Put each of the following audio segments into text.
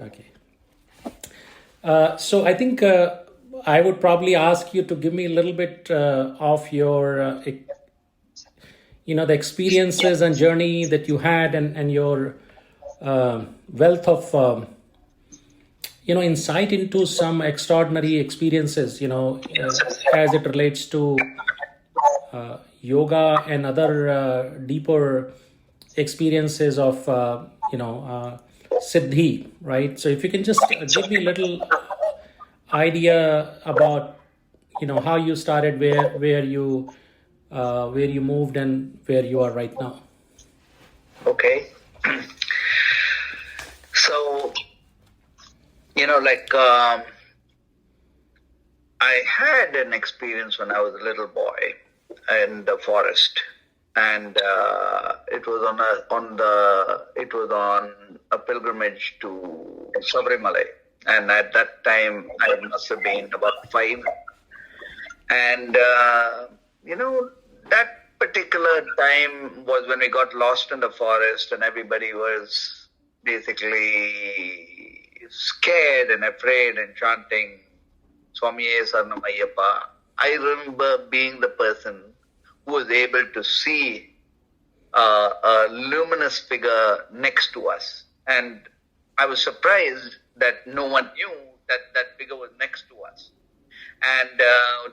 Okay. So I think I would probably ask you to give me a little bit of your, the experiences and journey that you had, and your wealth of, insight into some extraordinary experiences, as it relates to yoga and other deeper experiences of, Siddhi, right? So if you can just give me a little idea about, how you started, where you moved, and where you are right now. Okay. So, I had an experience when I was a little boy in the forest, and it was on a pilgrimage to Sabrimala, and at that time I must have been about 5, and that particular time was when we got lost in the forest, and everybody was basically scared and afraid and chanting Swamiye Sarnam Ayyappa. I remember being the person who was able to see a luminous figure next to us. And I was surprised that no one knew that figure was next to us. And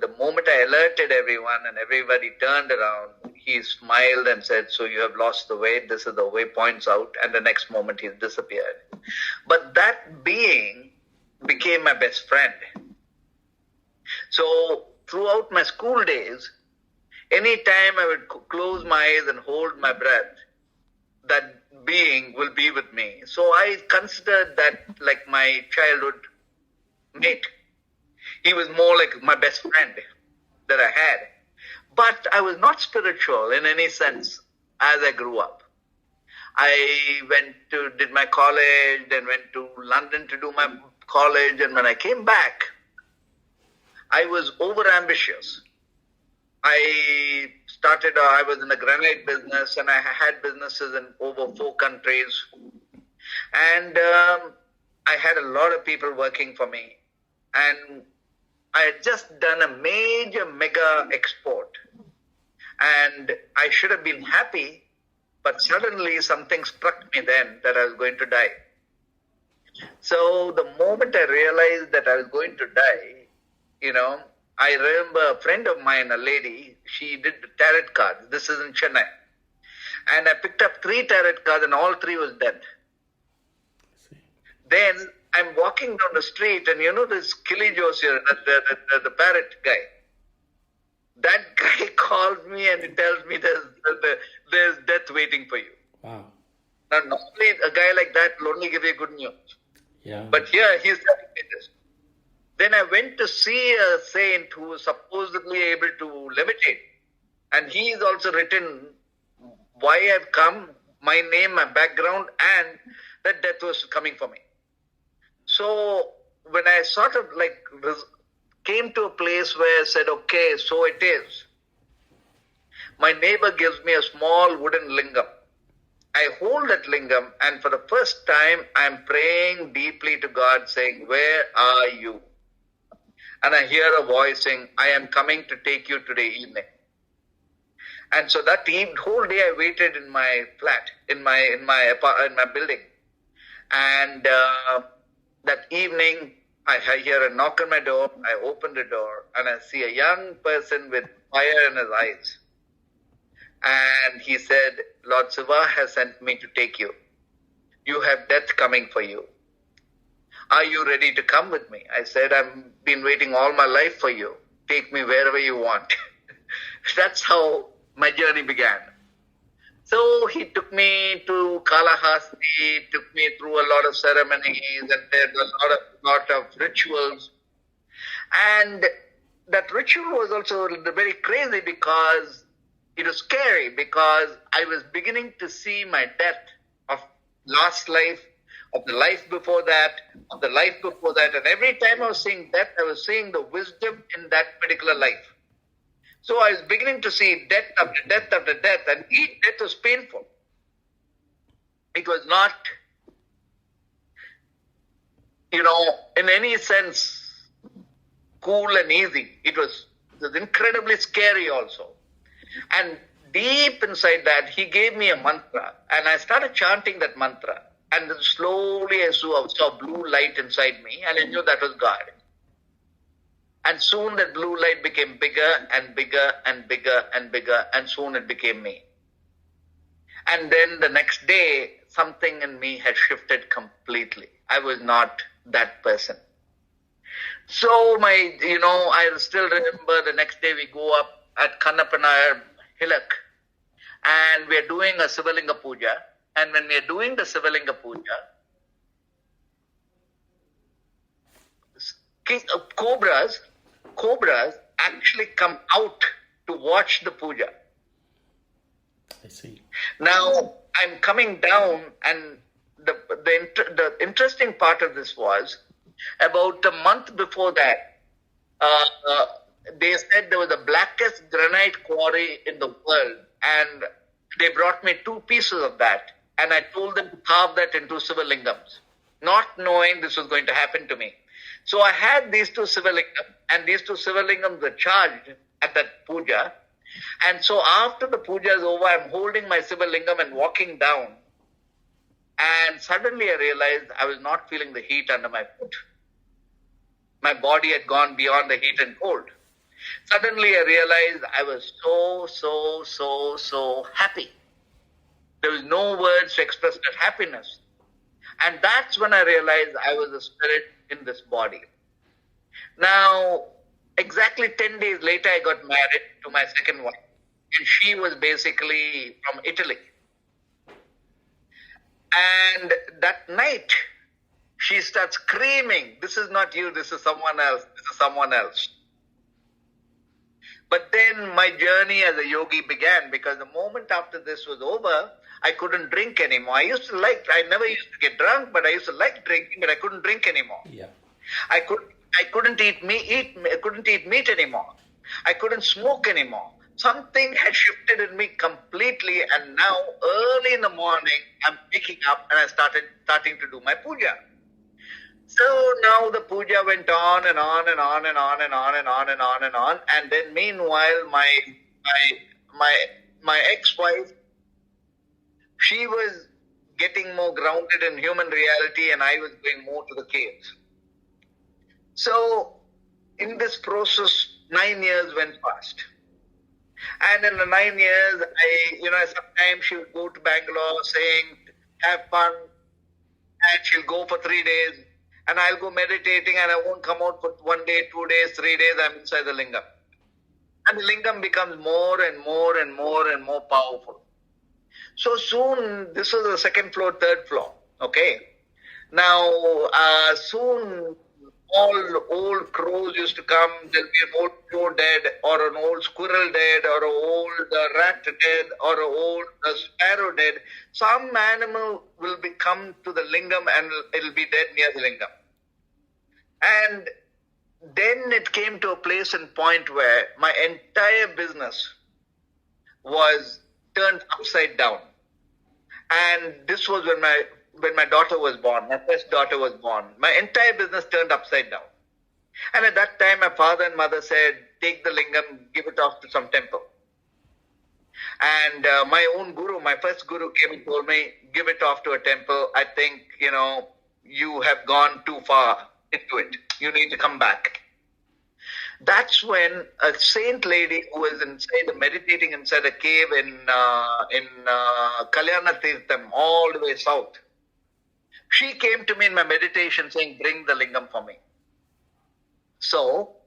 the moment I alerted everyone and everybody turned around, he smiled and said, "So you have lost the way, this is the way," points out, and the next moment he's disappeared. But that being became my best friend. So throughout my school days, anytime I would close my eyes and hold my breath, that being will be with me. So I considered that like my childhood mate. He was more like my best friend that I had. But I was not spiritual in any sense as I grew up. I did my college, then went to London to do my college, and when I came back, I was overambitious. I was in the granite business, and I had businesses in over 4 countries. And I had a lot of people working for me. And I had just done a major mega export. And I should have been happy, but suddenly something struck me then that I was going to die. So the moment I realized that I was going to die, I remember a friend of mine, a lady, she did the tarot cards. This is in Chennai. And I picked up 3 tarot cards and all 3 was dead. Then I'm walking down the street and this Kili Josir, the parrot guy. That guy calls me and he tells me there's death waiting for you. Wow. Now normally a guy like that will only give you good news. Yeah. But here he's telling me this. Then I went to see a saint who was supposedly able to levitate. And he's also written why I've come, my name, my background, and that death was coming for me. So when I sort of came to a place where I said, okay, so it is. My neighbor gives me a small wooden lingam. I hold that lingam, and for the first time, I'm praying deeply to God saying, where are you? And I hear a voice saying, I am coming to take you today evening. And so that whole day I waited in my flat, in my building. And that evening, I hear a knock on my door. I open the door and I see a young person with fire in his eyes. And he said, Lord Siva has sent me to take you. You have death coming for you. Are you ready to come with me? I said, I've been waiting all my life for you. Take me wherever you want. That's how my journey began. So he took me to Kalahasti, took me through a lot of ceremonies, and did a lot of rituals. And that ritual was also very crazy because it was scary, because I was beginning to see my death of last life, of the life before that, of the life before that. And every time I was seeing death, I was seeing the wisdom in that particular life. So I was beginning to see death after death after death, and each death was painful. It was not in any sense, cool and easy. It was incredibly scary also. And deep inside that, he gave me a mantra, and I started chanting that mantra. And then slowly I saw blue light inside me, and I knew that was God. And soon that blue light became bigger and bigger and bigger and bigger, and soon it became me. And then the next day, something in me had shifted completely. I was not that person. So I still remember the next day we go up at Kannapana hillock, and we are doing a Sivalinga Puja. And when we are doing the Sivalinga Puja, cobras actually come out to watch the puja. I see. Now I'm coming down, and the interesting part of this was about a month before that. They said there was the blackest granite quarry in the world, and they brought me 2 pieces of that, and I told them to carve that into Sivalingams, not knowing this was going to happen to me. So I had these 2 Sivalingams, and these 2 Sivalingams were charged at that puja. And so after the puja is over, I'm holding my Sivalingam and walking down, and suddenly I realized I was not feeling the heat under my foot. My body had gone beyond the heat and cold. Suddenly I realized I was so happy. There was no words to express that happiness. And that's when I realized I was a spirit in this body. Now, exactly 10 days later, I got married to my second wife. And she was basically from Italy. And that night, she starts screaming, "This is not you, this is someone else, this is someone else." But then my journey as a yogi began, because the moment after this was over, I couldn't drink anymore. I never used to get drunk, but I used to like drinking, but I couldn't drink anymore. Yeah. I couldn't eat meat anymore. I couldn't smoke anymore. Something had shifted in me completely, and now early in the morning, I'm picking up and I starting to do my puja. So now the puja went on and on and on and on and on and on and on and on. And then meanwhile, my ex-wife, she was getting more grounded in human reality, and I was going more to the caves. So in this process, 9 years went past. And in the 9 years, sometimes she would go to Bangalore saying, "Have fun." And she'll go for 3 days. And I'll go meditating, and I won't come out for 1 day, 2 days, 3 days. I'm inside the lingam. And the lingam becomes more and more and more and more powerful. So soon, this was the second floor, third floor. Okay. Now, soon, all old crows used to come. There'll be an old crow dead, or an old squirrel dead, or an old rat dead, or an old sparrow dead. Some animal will come to the lingam, and it'll be dead near the lingam. And then it came to a place and point where my entire business was turned upside down. And this was when my daughter was born, my first daughter was born. My entire business turned upside down. And at that time, my father and mother said, "Take the lingam, give it off to some temple." And my own guru, my first guru, came and told me, "Give it off to a temple. I think, you have gone too far into it. You need to come back." That's when a saint lady who was meditating inside a cave in Kalyana Tirtham, all the way south, she came to me in my meditation saying, "Bring the lingam for me." So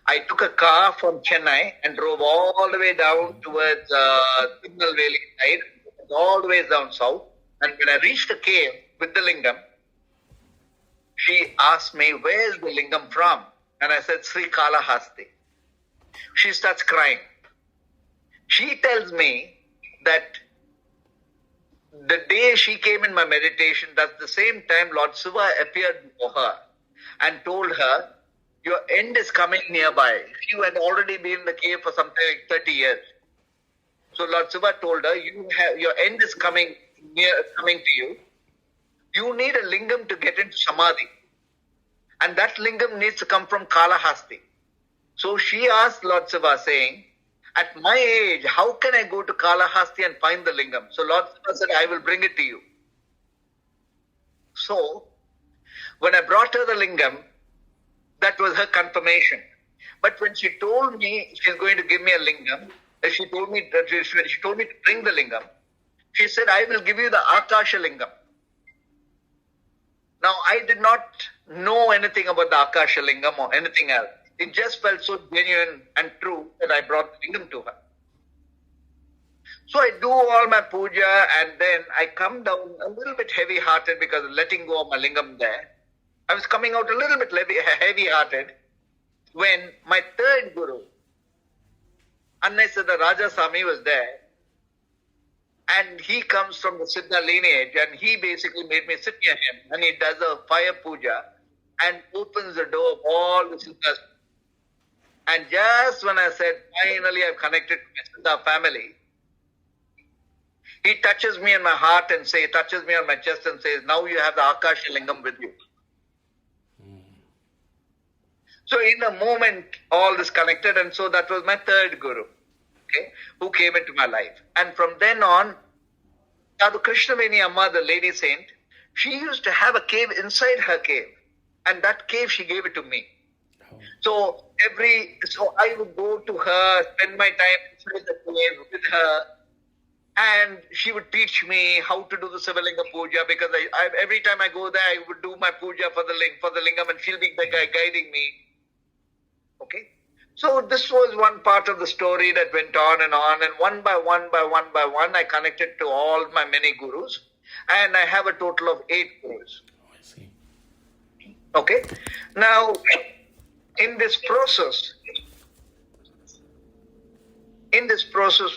I took a car from Chennai and drove all the way down towards Tirunelveli side, all the way down south. And when I reached the cave with the lingam, she asked me, "Where is the lingam from?" And I said, "Sri Kalahasti." She starts crying. She tells me that the day she came in my meditation, that's the same time Lord Shiva appeared before her and told her, "Your end is coming nearby." She had already been in the cave for something like 30 years. So Lord Shiva told her, "Your end is coming to you. You need a lingam to get into samadhi." And that lingam needs to come from Kalahasti. So she asked Lord Shiva saying, at my age, how can I go to Kalahasti and find the lingam? So Lord Shiva said, I will bring it to you. So when I brought her the lingam, that was her confirmation. But when she told me she's going to give me a lingam, she told me to bring the lingam, she said, I will give you the Akasha lingam. Now, I did not know anything about the Akasha lingam or anything else. It just felt so genuine and true that I brought the lingam to her. So I do all my puja, and then I come down a little bit heavy-hearted because of letting go of my lingam there. I was coming out a little bit heavy-hearted when my third guru, Annai Siddha Rajasamy, was there. And he comes from the Siddha lineage, and he basically made me sit near him, and he does a fire puja and opens the door of all the Siddhas. And just when I said, finally I've connected to my Siddha family, he touches me in my heart and touches me on my chest and says, now you have the Akasha lingam with you. So in a moment, all this connected, and so that was my third guru, okay, who came into my life. And from then on, Sadhu Krishnaveni Amma, the lady saint, she used to have a cave inside her cave, and that cave she gave it to me. So I would go to her, spend my time inside the cave with her, and she would teach me how to do the Sivalinga puja, because every time I go there, I would do my puja for the lingam, and she'll be the guy guiding me. Okay, so this was one part of the story that went on, and one by one, I connected to all my many gurus, and I have a total of 8 gurus. Oh, I see. Okay, now in this process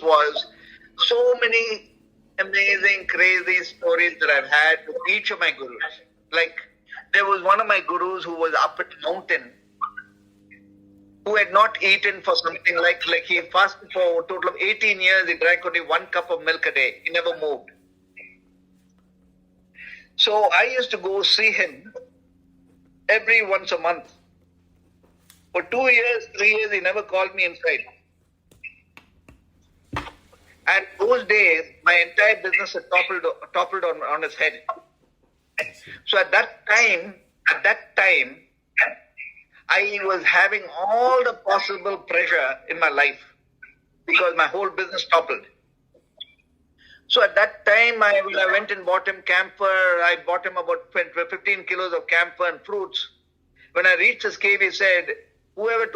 was so many amazing, crazy stories that I've had with each of my gurus. Like, there was one of my gurus who was up at the mountain, who had not eaten for something like he fasted for a total of 18 years. He drank only 1 cup of milk a day. He never moved. So I used to go see him every once a month. For 2 years, 3 years, he never called me inside. And those days, my entire business had toppled on his head. So at that time, I was having all the possible pressure in my life because my whole business toppled. So at that time, I went and bought him camphor. I bought him about 15 kilos of camphor and fruits. When I reached his cave, he said, whoever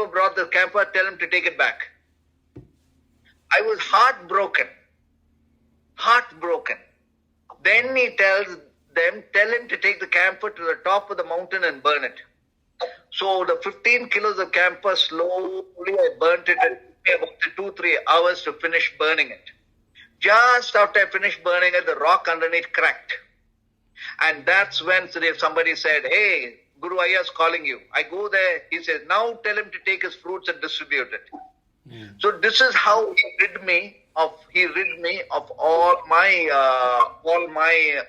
brought the camphor, tell him to take it back. I was heartbroken. Then he tells them, tell him to take the camphor to the top of the mountain and burn it. So the 15 kilos of camphor, slowly I burnt it. It took me about 2-3 hours to finish burning it. Just after I finished burning it, the rock underneath cracked. And that's when somebody said, hey, Guru Ayya is calling you. I go there. He says, now tell him to take his fruits and distribute it. So this is how he rid me of all my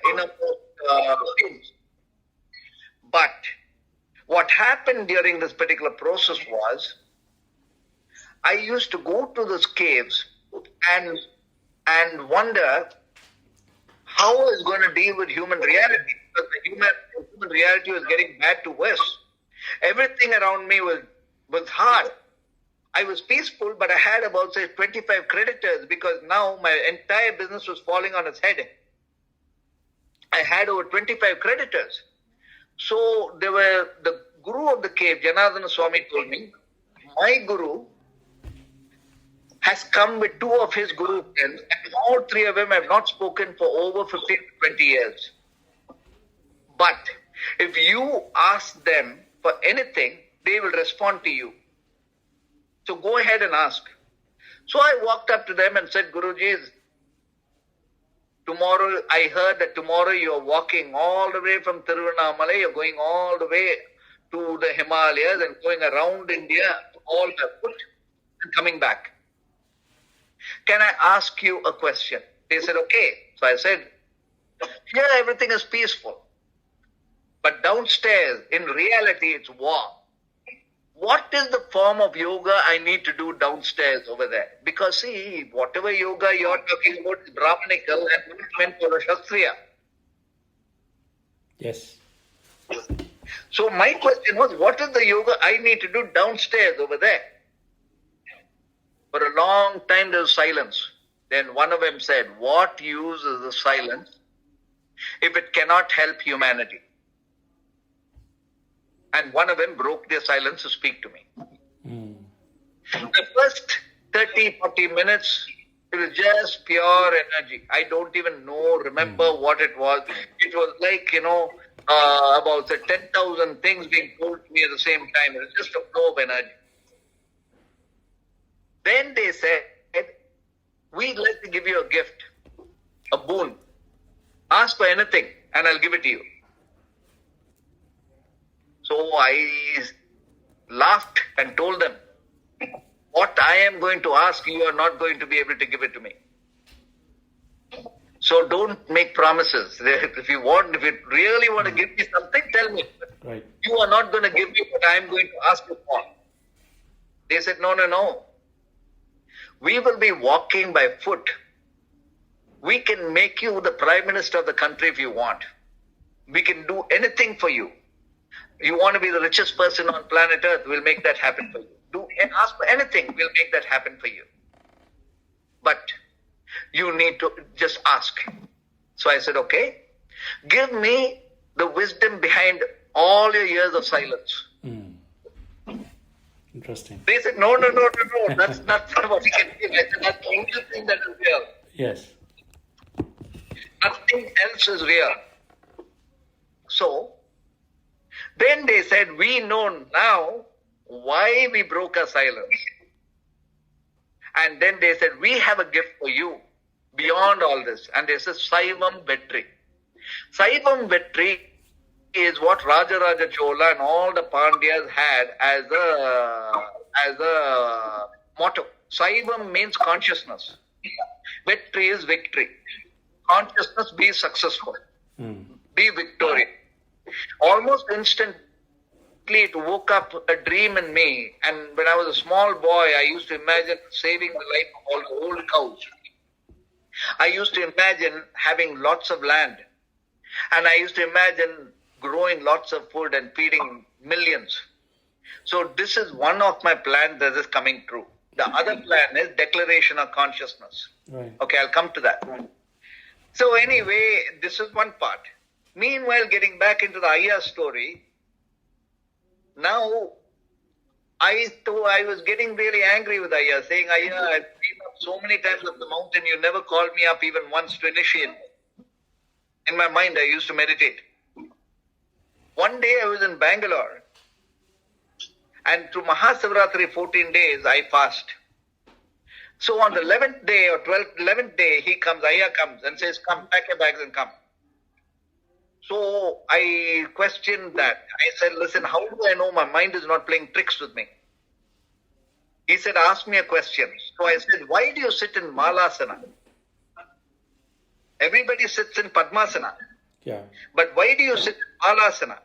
innermost things. But what happened during this particular process was, I used to go to those caves and wonder how I was going to deal with human reality, because the human reality was getting bad to worse. Everything around me was hard. I was peaceful, but I had about, say, 25 creditors, because now my entire business was falling on its head. I had over 25 creditors. So the guru of the cave, Janardana Swami, told me, my guru has come with 2 of his guru friends, and all 3 of them have not spoken for over 15 to 20 years. But if you ask them for anything, they will respond to you. So go ahead and ask. So I walked up to them and said, Guruji, tomorrow, I heard that tomorrow you are walking all the way from Tiruvannamalai, you're going all the way to the Himalayas and going around India, all barefoot, and coming back. Can I ask you a question? They said, okay. So I said, here everything is peaceful. But downstairs, in reality, it's war. What is the form of yoga I need to do downstairs over there? Because see, whatever yoga you're talking about is Brahmanical and not meant for a Shastriya. Yes. So my question was, what is the yoga I need to do downstairs over there? For a long time there was silence. Then one of them said, what use is the silence if it cannot help humanity? And one of them broke their silence to speak to me. The first 30, 40 minutes, it was just pure energy. I don't even remember what it was. It was like, about 10,000 things being told to me at the same time. It was just a flow of energy. Then they said, we'd like to give you a gift, a boon. Ask for anything and I'll give it to you. So I laughed and told them, what I am going to ask, you are not going to be able to give it to me. So don't make promises. If you really want to give me something, tell me. Right. You are not going to give me what I am going to ask you for. They said, no. We will be walking by foot. We can make you the Prime Minister of the country if you want. We can do anything for you. You want to be the richest person on planet Earth, we'll make that happen for you. Ask for anything, we'll make that happen for you. But you need to just ask. So I said, okay, give me the wisdom behind all your years of silence. Interesting. They said, no, that's not what we can give. I said, that's the only thing that is real. Yes. Nothing else is real. So, then they said, we know now why we broke our silence. And then they said, we have a gift for you beyond all this. And they said, Saivam Vetri. Saivam Vetri is what Rajaraja Chola and all the Pandyas had as a motto. Saivam means consciousness. Vetri is victory. Consciousness, be successful. Be victorious. Almost instantly it woke up a dream in me, and when I was a small boy, I used to imagine saving the life of all the old cows. I used to imagine having lots of land, and I used to imagine growing lots of food and feeding millions. So this is one of my plans that is coming true. The other plan is declaration of consciousness. Right. Okay, I'll come to that. So anyway, this is one part. Meanwhile, getting back into the Ayya story, now I was getting really angry with Ayya, saying, Ayya, I've been up so many times up the mountain, you never called me up even once to initiate me. In my mind, I used to meditate. One day I was in Bangalore, and through Mahasivratri, 14 days, I fast. So on the 11th day or 11th day, Ayya comes and says, come, pack your bags and come. So I questioned that. I said, listen, how do I know my mind is not playing tricks with me? He said, ask me a question. So I said, why do you sit in Malasana? Everybody sits in Padmasana. Yeah. But why do you sit in Malasana?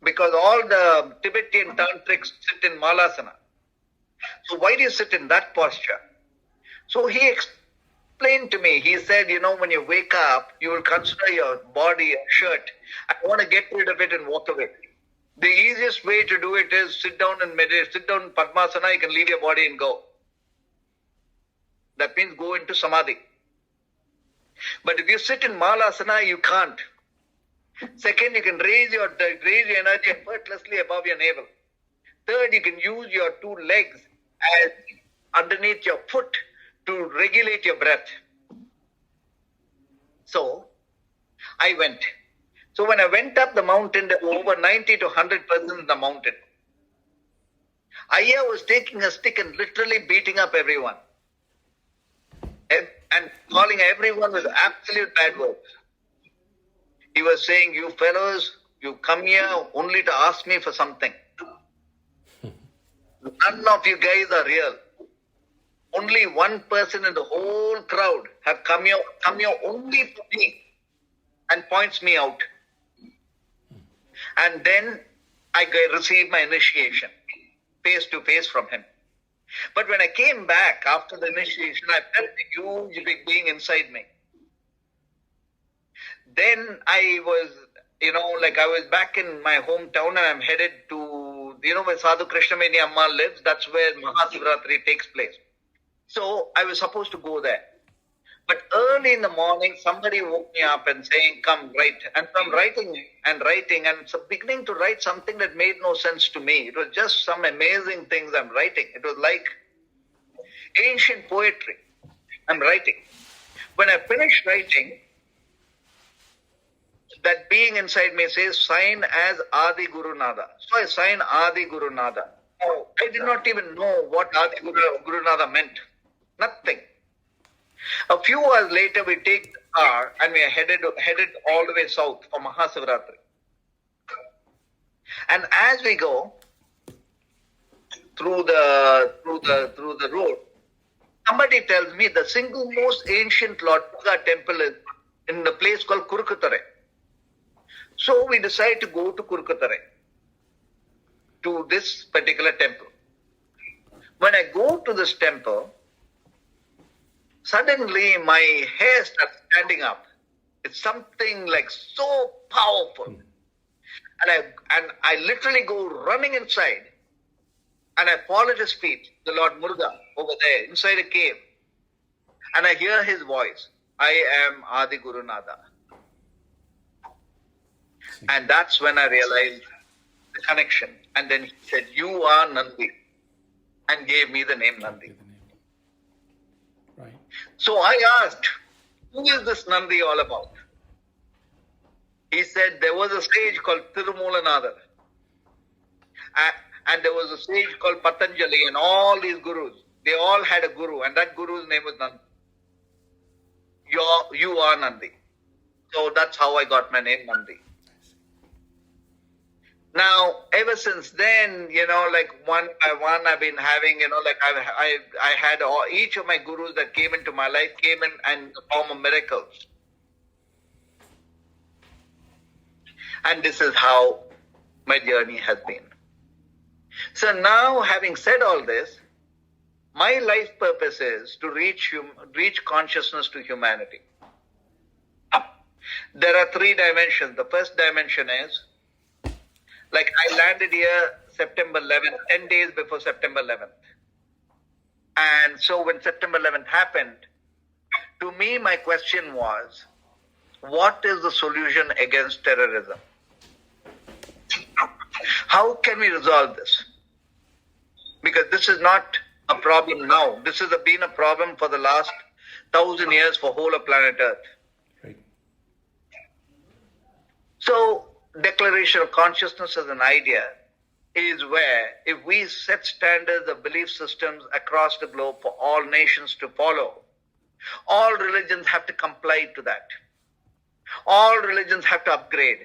Because all the Tibetan tantrics sit in Malasana. So why do you sit in that posture? So he explained to me, he said, when you wake up, you will consider your body a shirt. I want to get rid of it and walk away. The easiest way to do it is sit down and meditate. Sit down in Padmasana, you can leave your body and go. That means go into Samadhi. But if you sit in Malasana, you can't. Second, you can raise your energy effortlessly above your navel. Third, you can use your two legs as underneath your foot to regulate your breath. So, I went. So when I went up the mountain, there were over 90 to 100 persons in the mountain. Ayya was taking a stick and literally beating up everyone. And calling everyone with absolute bad words. He was saying, you fellows, you come here only to ask me for something. None of you guys are real. Only one person in the whole crowd have come here only for me and points me out. And then I received my initiation face to face from him. But when I came back after the initiation, I felt a huge big being inside me. Then I was, I was back in my hometown and I'm headed to, where Sadhu Krishnameni Amma lives. That's where Mahasivaratri takes place. So I was supposed to go there. But early in the morning, somebody woke me up and saying, come, write. And so I'm writing and so beginning to write something that made no sense to me. It was just some amazing things I'm writing. It was like ancient poetry I'm writing. When I finished writing, that being inside me says, sign as Adi Guru Nada. So I sign Adi Guru Nada. Oh, I did not even know what Adi Guru Nada meant. Nothing. A few hours later, we take the car and we are headed all the way south for Mahasivaratri. And as we go through the road, somebody tells me the single most ancient Lord Durga temple is in the place called Kurukutare. So we decide to go to Kurukutare, to this particular temple. When I go to this temple, suddenly my hair starts standing up. It's something like so powerful. And I literally go running inside and I fall at his feet, the Lord Muruga, over there, inside a cave. And I hear his voice, I am Adi Guru Nada. And that's when I realized the connection. And then he said, you are Nandi, and gave me the name Nandi. Right. So I asked, who is this Nandi all about? He said, there was a sage called Tirumulanadar. And there was a sage called Patanjali, and all these gurus. They all had a guru, and that guru's name was Nandi. You are Nandi. So that's how I got my name Nandi. Now, ever since then, one by one, I've been having, I had each of my gurus that came into my life came in the form of miracles. And this is how my journey has been. So now, having said all this, my life purpose is to reach consciousness to humanity. There are 3 dimensions. The first dimension is, like I landed here September 11th, 10 days before September 11th. And so when September 11th happened, to me my question was, what is the solution against terrorism? How can we resolve this? Because this is not a problem now. This has been a problem for the last 1,000 years for whole of planet Earth. Right. So, declaration of consciousness as an idea is where if we set standards of belief systems across the globe for all nations to follow, all religions have to comply to that. All religions have to upgrade.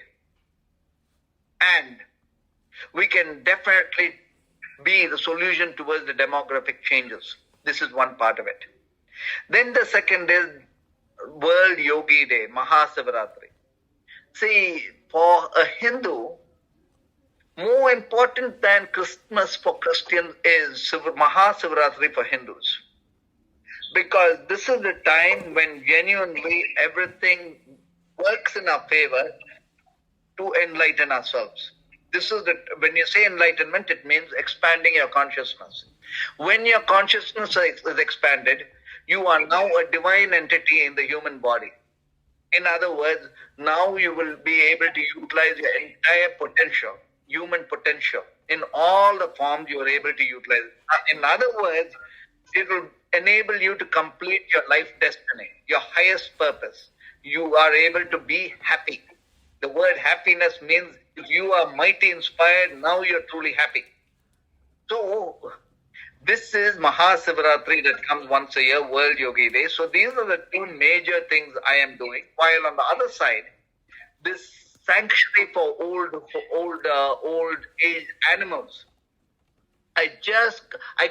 And we can definitely be the solution towards the demographic changes. This is one part of it. Then the second is World Yogi Day, Mahasivaratri. See, for a Hindu, more important than Christmas for Christians is Mahasivaratri for Hindus. Because this is the time when genuinely everything works in our favor to enlighten ourselves. When you say enlightenment, it means expanding your consciousness. When your consciousness is expanded, you are now a divine entity in the human body. In other words, now you will be able to utilize your entire potential, human potential, in all the forms you are able to utilize. In other words, it will enable you to complete your life destiny, your highest purpose. You are able to be happy. The word happiness means if you are mighty inspired, now you're truly happy. So, this is Mahasivaratri that comes once a year, World Yogi Day. So these are the 2 major things I am doing. While on the other side, this sanctuary for old age animals. I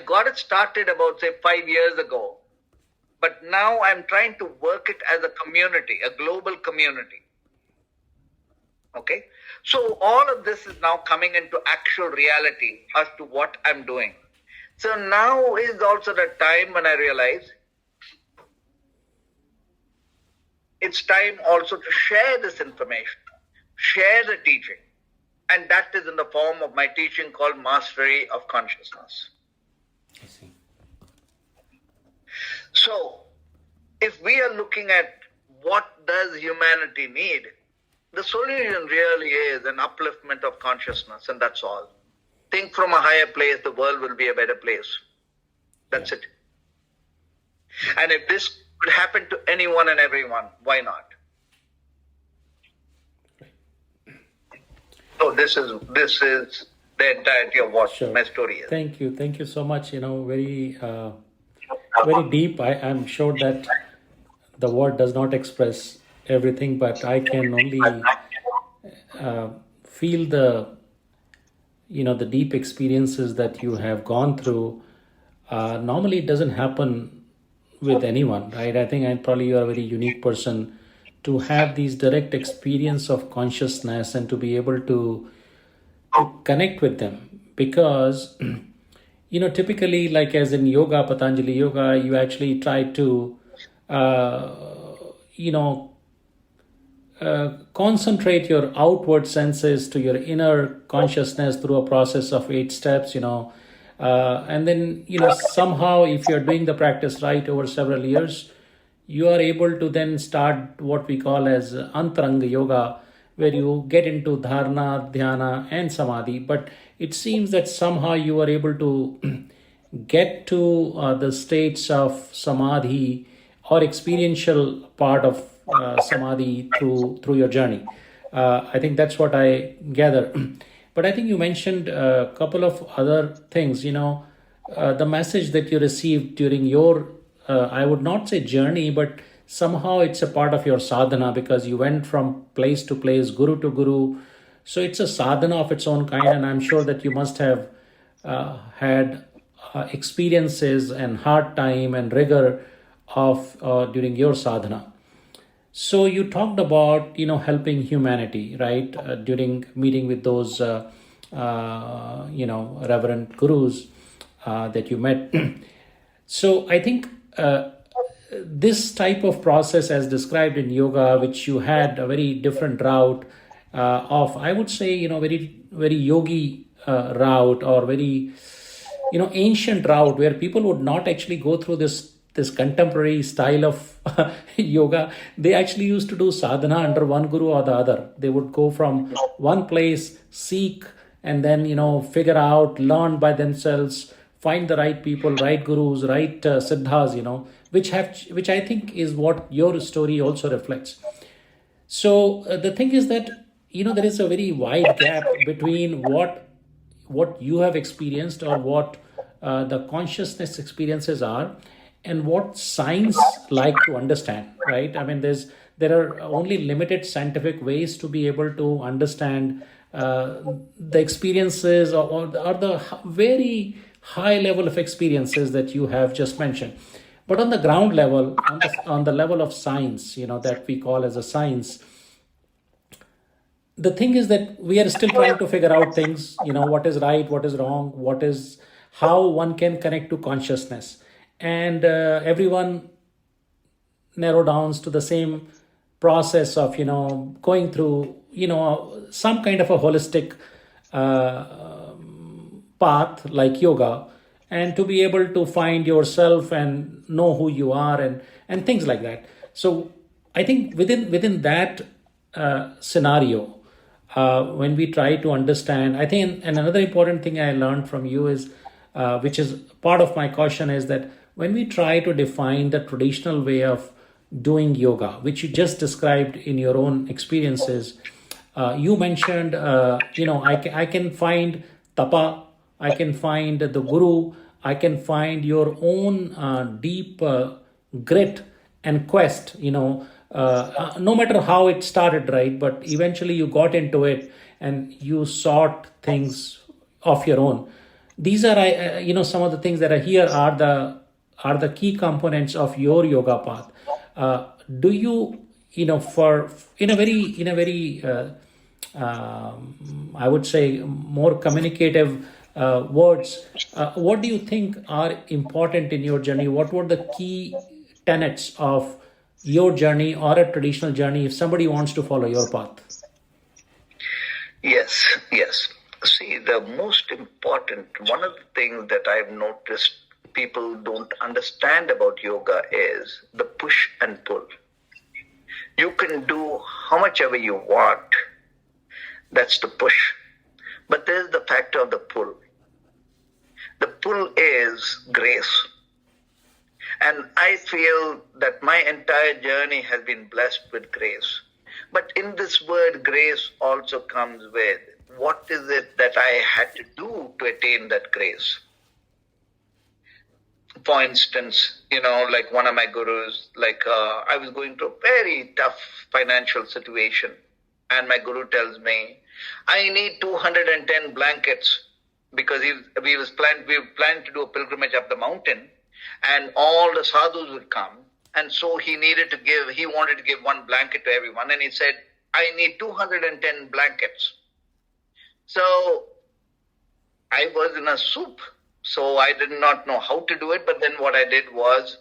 got it started about, say, 5 years ago. But now I'm trying to work it as a community, a global community. Okay. So all of this is now coming into actual reality as to what I'm doing. So now is also the time when I realize it's time also to share this information, share the teaching. And that is in the form of my teaching called Mastery of Consciousness. I see. So if we are looking at what does humanity need, the solution really is an upliftment of consciousness, and that's all. Think from a higher place, the world will be a better place. That's it. And if this could happen to anyone and everyone, why not? So this is the entirety of what Sure. my story is. Thank you so much. Very deep. I'm sure that the word does not express everything, but I can only feel the deep experiences that you have gone through. Normally, it doesn't happen with anyone, right? I think probably you're a very unique person to have these direct experience of consciousness and to be able to connect with them, because typically, like as in yoga, Patanjali yoga, you actually try to uh, you know concentrate your outward senses to your inner consciousness through a process of 8 steps, and then somehow, if you're doing the practice right over several years, you are able to then start what we call as antaranga yoga, where you get into dharana, dhyana, and samadhi. But it seems that somehow you are able to get to the states of samadhi or experiential part of samadhi through your journey. I think that's what I gather. But I think you mentioned a couple of other things. The message that you received during your, I would not say journey, but somehow it's a part of your sadhana, because you went from place to place, guru to guru. So it's a sadhana of its own kind, and I'm sure that you must have had experiences and hard time and rigor of during your sadhana. So you talked about helping humanity, right? During meeting with those reverend gurus that you met. So I think this type of process, as described in yoga, which you had a very different route of, I would say, very very yogi route, or very ancient route, where people would not actually go through this contemporary style of yoga. They actually used to do sadhana under one guru or the other. They would go from one place, seek, and then figure out, learn by themselves, find the right people, right gurus, right siddhas, which I think is what your story also reflects. So the thing is that there is a very wide gap between what you have experienced, or what the consciousness experiences are, and what science like to understand, right? I mean, there are only limited scientific ways to be able to understand the experiences, or the very high level of experiences that you have just mentioned. But on the ground level, on the level of science, that we call as a science, the thing is that we are still trying to figure out things, what is right, what is wrong, how one can connect to consciousness. And everyone narrow downs to the same process of going through some kind of a holistic path like yoga, and to be able to find yourself and know who you are, and things like that. So I think within that scenario, when we try to understand, I think, and another important thing I learned from you is, which is part of my caution, is that when we try to define the traditional way of doing yoga, which you just described in your own experiences, you mentioned, I can find tapa, I can find the guru, I can find your own deep grit and quest, no matter how it started, right? But eventually you got into it and you sought things of your own. These are, some of the things that are here are the key components of your yoga path. Do you, for in a very I would say, more communicative words. What do you think are important in your journey? What were the key tenets of your journey or a traditional journey if somebody wants to follow your path? Yes, yes. See, the most important, one of the things that I've noticed people don't understand about yoga is the push and pull. You can do how much ever you want. That's the push. But there's the factor of the pull. The pull is grace. And I feel that my entire journey has been blessed with grace. But in this word, grace also comes with what is it that I had to do to attain that grace? For instance, like one of my gurus, I was going through a very tough financial situation. And my guru tells me, I need 210 blankets because we planned to do a pilgrimage up the mountain and all the sadhus would come. And so he wanted to give one blanket to everyone. And he said, I need 210 blankets. So I was in a soup. So I did not know how to do it. But then what I did was,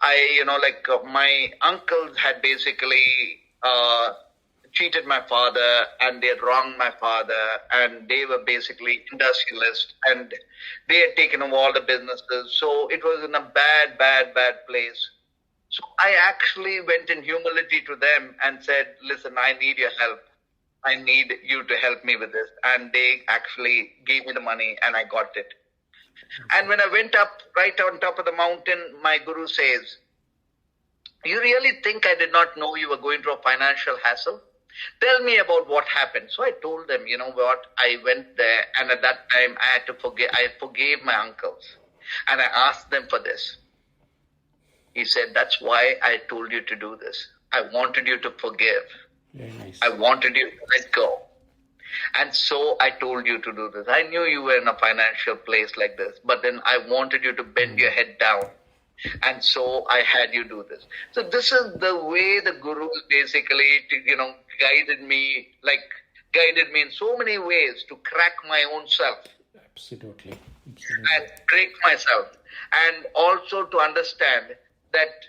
my uncles had basically cheated my father and they had wronged my father and they were basically industrialists and they had taken over all the businesses. So it was in a bad place. So I actually went in humility to them and said, listen, I need your help. I need you to help me with this. And they actually gave me the money and I got it. And when I went up right on top of the mountain, my guru says, you really think I did not know you were going through a financial hassle? Tell me about what happened. So I told them, you know what, I went there and at that time I forgave my uncles and I asked them for this. He said, that's why I told you to do this. I wanted you to forgive. Very nice. I wanted you to let go. And so I told you to do this. I knew you were in a financial place like this, but then I wanted you to bend your head down. And so I had you do this. So this is the way the gurus basically, guided me in so many ways to crack my own self. Absolutely. And break myself. And also to understand that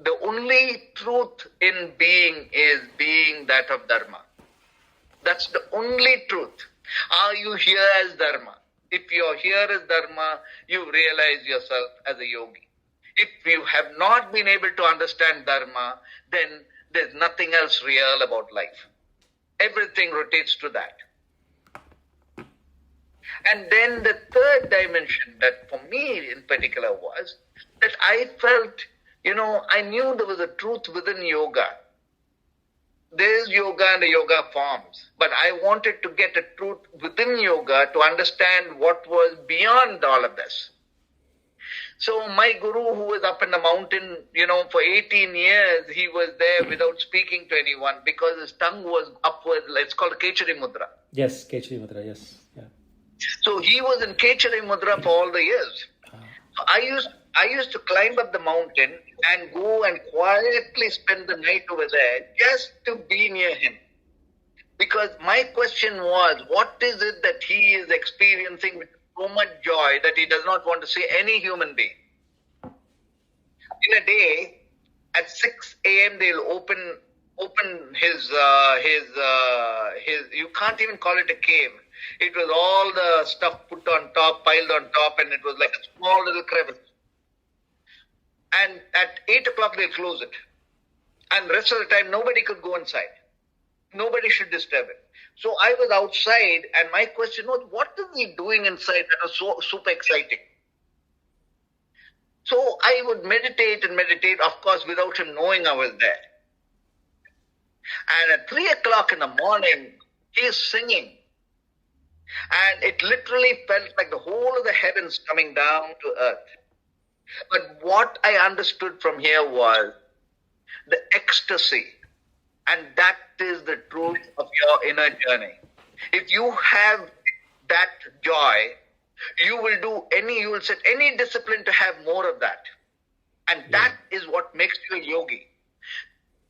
the only truth in being is being that of Dharma. That's the only truth. Are you here as Dharma? If you're here as Dharma, you realize yourself as a yogi. If you have not been able to understand Dharma, then there's nothing else real about life. Everything rotates to that. And then the third dimension that for me in particular was that I felt, I knew there was a truth within yoga. There is yoga and the yoga forms, but I wanted to get a truth within yoga to understand what was beyond all of this. So my guru, who was up in the mountain, for 18 years, he was there without speaking to anyone because his tongue was upward. It's called Kechari Mudra. Yes, Kechari Mudra, yes. Yeah. So he was in Kechari Mudra for all the years. So I used to climb up the mountain and go and quietly spend the night over there just to be near him. Because my question was, what is it that he is experiencing with so much joy that he does not want to see any human being? In a day, at 6 a.m. they'll open his you can't even call it a cave. It was all the stuff put on top, piled on top, and it was like a small little crevice. And at 8 o'clock they'll close it. And the rest of the time nobody could go inside. Nobody should disturb it. So I was outside and my question was, what is he doing inside that was so super exciting? So I would meditate, of course, without him knowing I was there. And at 3 o'clock in the morning, he is singing. And it literally felt like the whole of the heavens coming down to earth. But what I understood from here was the ecstasy. And that is the truth of your inner journey. If you have that joy, you will set any discipline to have more of that. And that is what makes you a yogi.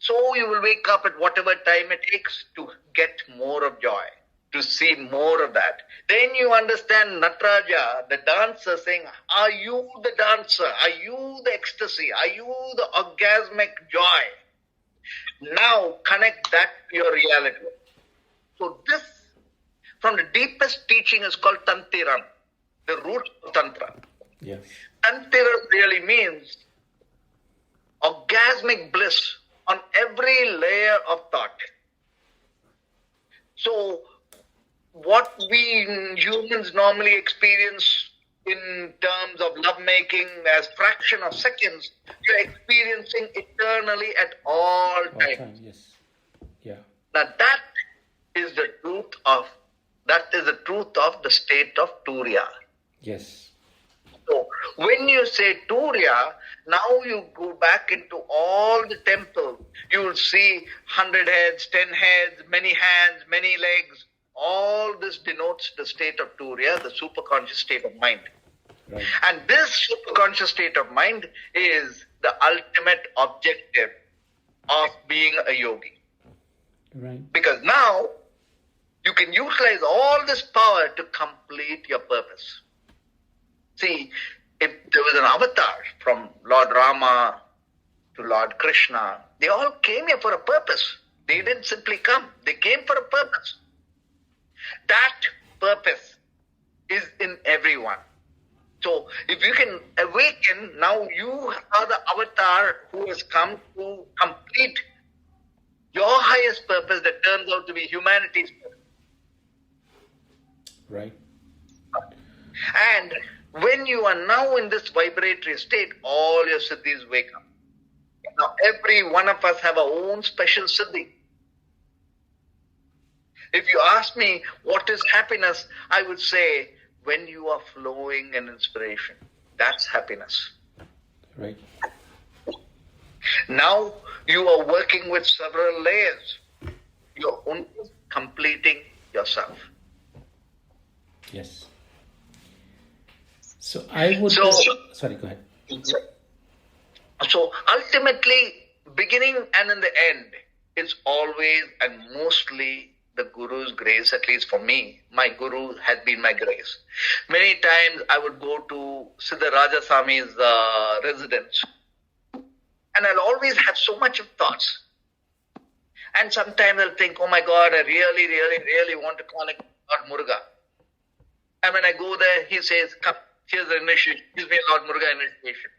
So you will wake up at whatever time it takes to get more of joy, to see more of that. Then you understand Nataraja, the dancer, saying, are you the dancer? Are you the ecstasy? Are you the orgasmic joy? Now connect that to your reality. So this, from the deepest teaching, is called Tantiram, the root of Tantra. Yes. Tantiram really means orgasmic bliss on every layer of thought. So what we humans normally experience in terms of lovemaking as fraction of seconds, you're experiencing eternally at all times. Yes. Yeah. Now that is the truth of the state of Turiya. Yes. So when you say Turiya, now you go back into all the temples. You will see 100 heads, 10 heads, many hands, many legs. All this denotes the state of Turiya, the superconscious state of mind. Right. And this superconscious state of mind is the ultimate objective of being a yogi. Right. Because now you can utilize all this power to complete your purpose. See, if there was an avatar from Lord Rama to Lord Krishna, they all came here for a purpose. They didn't simply come. They came for a purpose. That purpose is in everyone. So if you can awaken, now you are the avatar who has come to complete your highest purpose that turns out to be humanity's purpose. Right. And when you are now in this vibratory state, all your siddhis wake up. Now every one of us have our own special siddhi. If you ask me what is happiness, I would say when you are flowing in inspiration, that's happiness. Right. Now you are working with several layers. You're only completing yourself. Yes. So I would... sorry, go ahead. So ultimately, beginning and in the end, it's always and mostly the Guru's grace, at least for me. My Guru has been my grace. Many times I would go to Siddha Rajaswami's residence, and I'll always have so much of thoughts. And sometimes I'll think, oh my God, I really, really, really want to connect with Lord Muruga. And when I go there, he says, come, here's the initiation. Gives me a Lord Muruga initiation.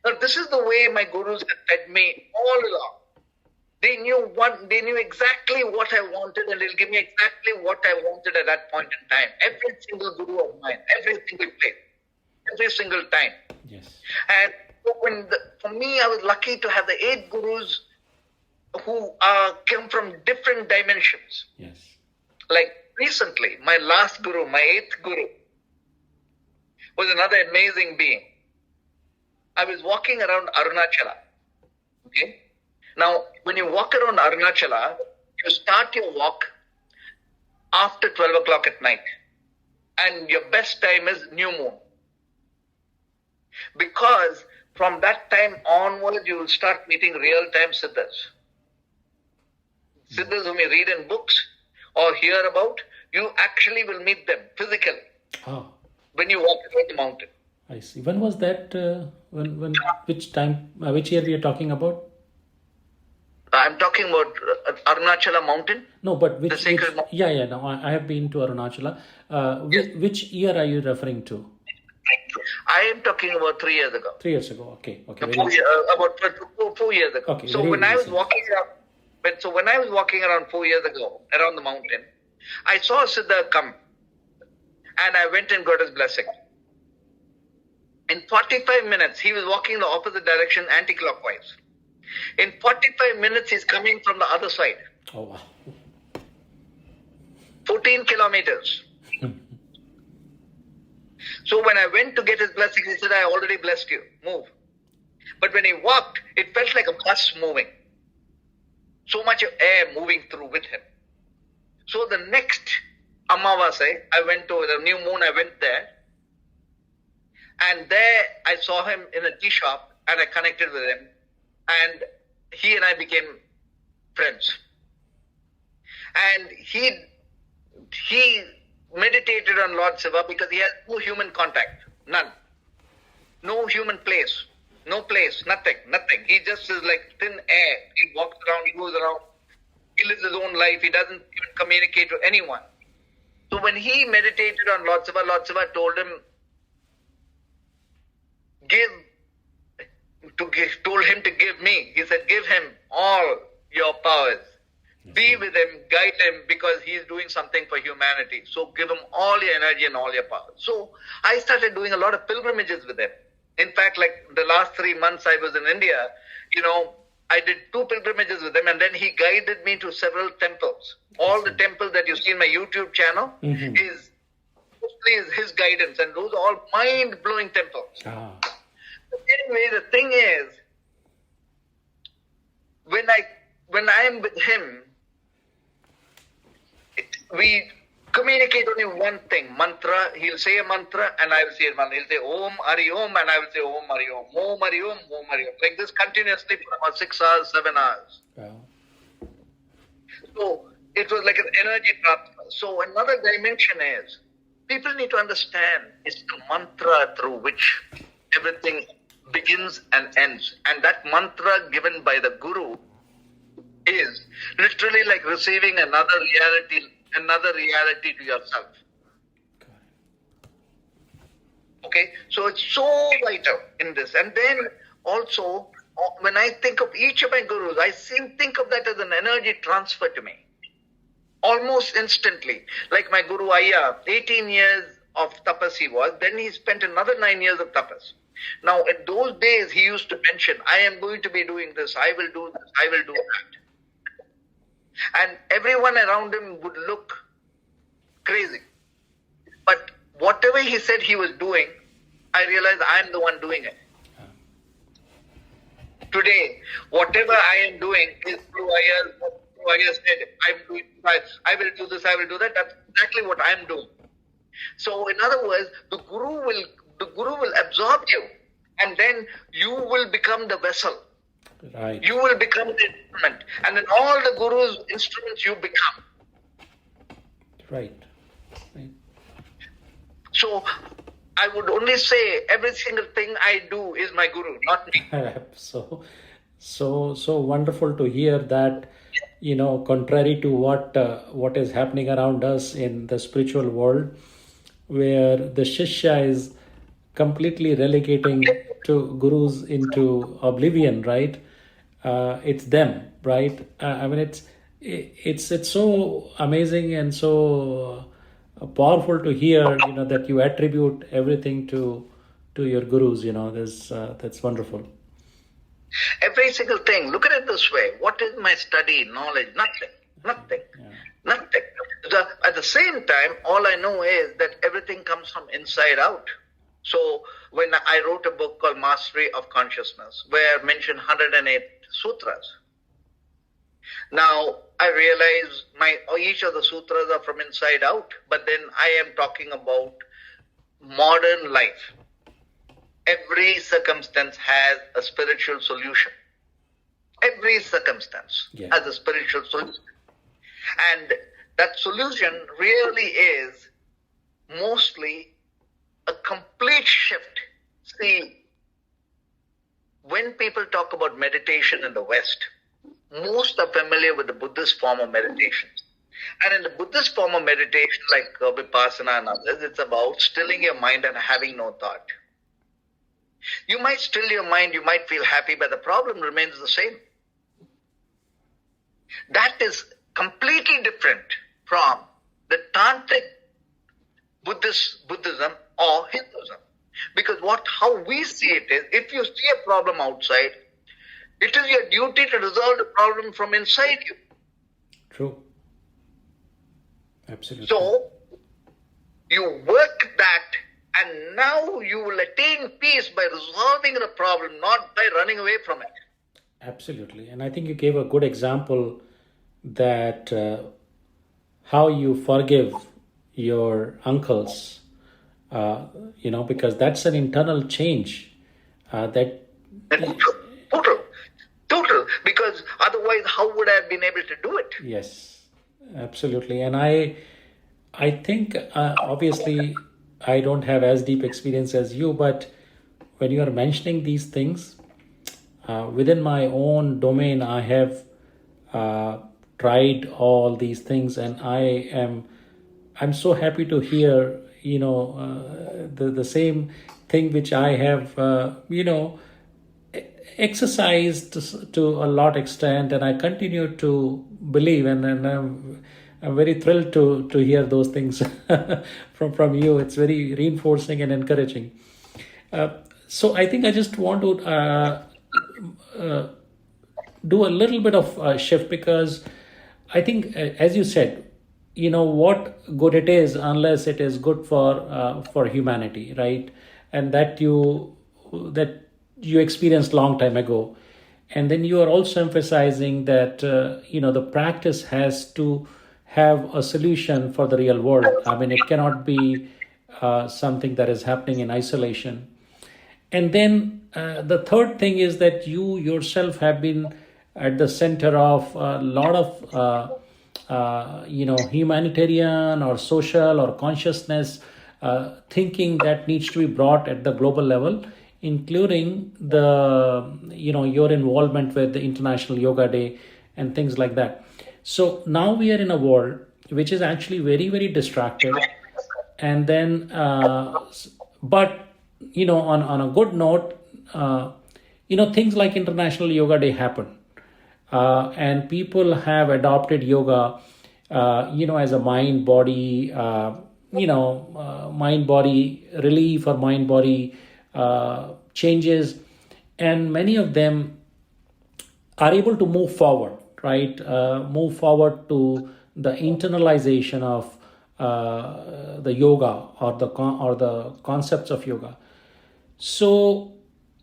Now, this is the way my gurus have fed me all along. They knew exactly what I wanted, and they'll give me exactly what I wanted at that point in time. Every single guru of mine, every single place, every single time. Yes. And for me, I was lucky to have the 8 gurus who came from different dimensions. Yes. Like recently, my last guru, my 8th guru, was another amazing being. I was walking around Arunachala. Okay? Now, when you walk around Arunachala, you start your walk after 12 o'clock at night. And your best time is new moon. Because from that time onwards, you will start meeting real-time siddhas. Siddhas whom you read in books or hear about, you actually will meet them physically when you walk around the mountain. I see. When was that? Which time? Which year we are talking about? I'm talking about Arunachala mountain. No, but which? The sacred mountain. Yeah. No, I have been to Arunachala. Which year are you referring to? I am talking about 3 years ago. 3 years ago. Okay. About 4 years ago. Okay. So when I was walking around 4 years ago around the mountain, I saw a Siddha come, and I went and got his blessing. In 45 minutes, he was walking in the opposite direction, anti-clockwise. In 45 minutes, he's coming from the other side. Oh, wow. 14 kilometers. So when I went to get his blessing, he said, I already blessed you. Move. But when he walked, it felt like a bus moving. So much of air moving through with him. So the next Amavasai, I went to the new moon, I went there. And there I saw him in a tea shop, and I connected with him. And he and I became friends. And he meditated on Lord Shiva because he has no human contact, none. No human place, no place, nothing. He just is like thin air. He walks around, he goes around, he lives his own life, he doesn't even communicate to anyone. So when he meditated on Lord Shiva told him, told him to give me. He said, give him all your powers. Be with him, guide him, because he is doing something for humanity. So give him all your energy and all your power. So I started doing a lot of pilgrimages with him. In fact, like the last 3 months I was in India, I did 2 pilgrimages with him, and then he guided me to several temples. All the temples that you see in my YouTube channel is his guidance, and those are all mind-blowing temples. Anyway, the thing is, when I am with him, we communicate only one thing, mantra. He'll say a mantra and I will say a mantra. He'll say Om Hari Om and I will say Om Hari Om. Om Hari Om, Om Hari Om. Like this continuously for about 6 hours, 7 hours. Wow. So it was like an energy transfer. So another dimension is, people need to understand, it's the mantra through which everything begins and ends. And that mantra given by the Guru is literally like receiving another reality to yourself. Okay, so it's so vital in this. And then also, when I think of each of my gurus, I think of that as an energy transfer to me. Almost instantly. Like my guru Ayya, 18 years of tapas he was, then he spent another 9 years of tapas. Now, in those days, he used to mention, I am going to be doing this, I will do this, I will do that. And everyone around him would look crazy. But whatever he said he was doing, I realized I am the one doing it. Today, whatever I am doing is through Ayya said, I will do this, I will do that. That's exactly what I am doing. So in other words, the Guru will absorb you, and then you will become the vessel. Right. You will become the instrument, and then all the Guru's instruments you become. Right. So I would only say every single thing I do is my Guru, not me. So wonderful to hear that, contrary to what is happening around us in the spiritual world, where the Shishya is completely relegating to gurus into oblivion, right? It's them, right? I mean, it's so amazing and so powerful to hear, that you attribute everything to your gurus. That's wonderful. Every single thing. Look at it this way. What is my study, knowledge? Nothing. At the same time, all I know is that everything comes from inside out. So when I wrote a book called Mastery of Consciousness, where I mentioned 108 sutras. Now, I realize each of the sutras are from inside out, but then I am talking about modern life. Every circumstance has a spiritual solution. Every circumstance has a spiritual solution. And that solution really is mostly a complete shift. See, when people talk about meditation in the West, most are familiar with the Buddhist form of meditation. And in the Buddhist form of meditation, like Vipassana and others, it's about stilling your mind and having no thought. You might still your mind, you might feel happy, but the problem remains the same. That is completely different from the tantric Buddhism or Hinduism. Because how we see it is, if you see a problem outside, it is your duty to resolve the problem from inside you. True. Absolutely. So, you work that, and now you will attain peace by resolving the problem, not by running away from it. Absolutely. And I think you gave a good example that how you forgive your uncles, because that's an internal change that... Total. brutal, because otherwise how would I have been able to do it? Yes, absolutely. And I think obviously I don't have as deep experience as you, but when you are mentioning these things within my own domain, I have uh, tried all these things, and I'm so happy to hear the same thing which I have exercised to a lot extent, and I continue to believe, and I'm very thrilled to hear those things from you. It's very reinforcing and encouraging. So I think I just want to do a little bit of shift, because I think, as you said, what good it is unless it is good for humanity, right? And that you experienced long time ago, and then you are also emphasizing that the practice has to have a solution for the real world. I mean, it cannot be something that is happening in isolation. And then the third thing is that you yourself have been at the center of a lot of humanitarian or social or consciousness thinking that needs to be brought at the global level, including your involvement with the International Yoga Day and things like that. So now we are in a world which is actually very, very distracted. And then but on a good note, things like International Yoga Day happen, and people have adopted yoga as a mind body relief, or mind body changes, and many of them are able to move forward, right? Move forward to the internalization of the yoga, or the concepts of yoga. So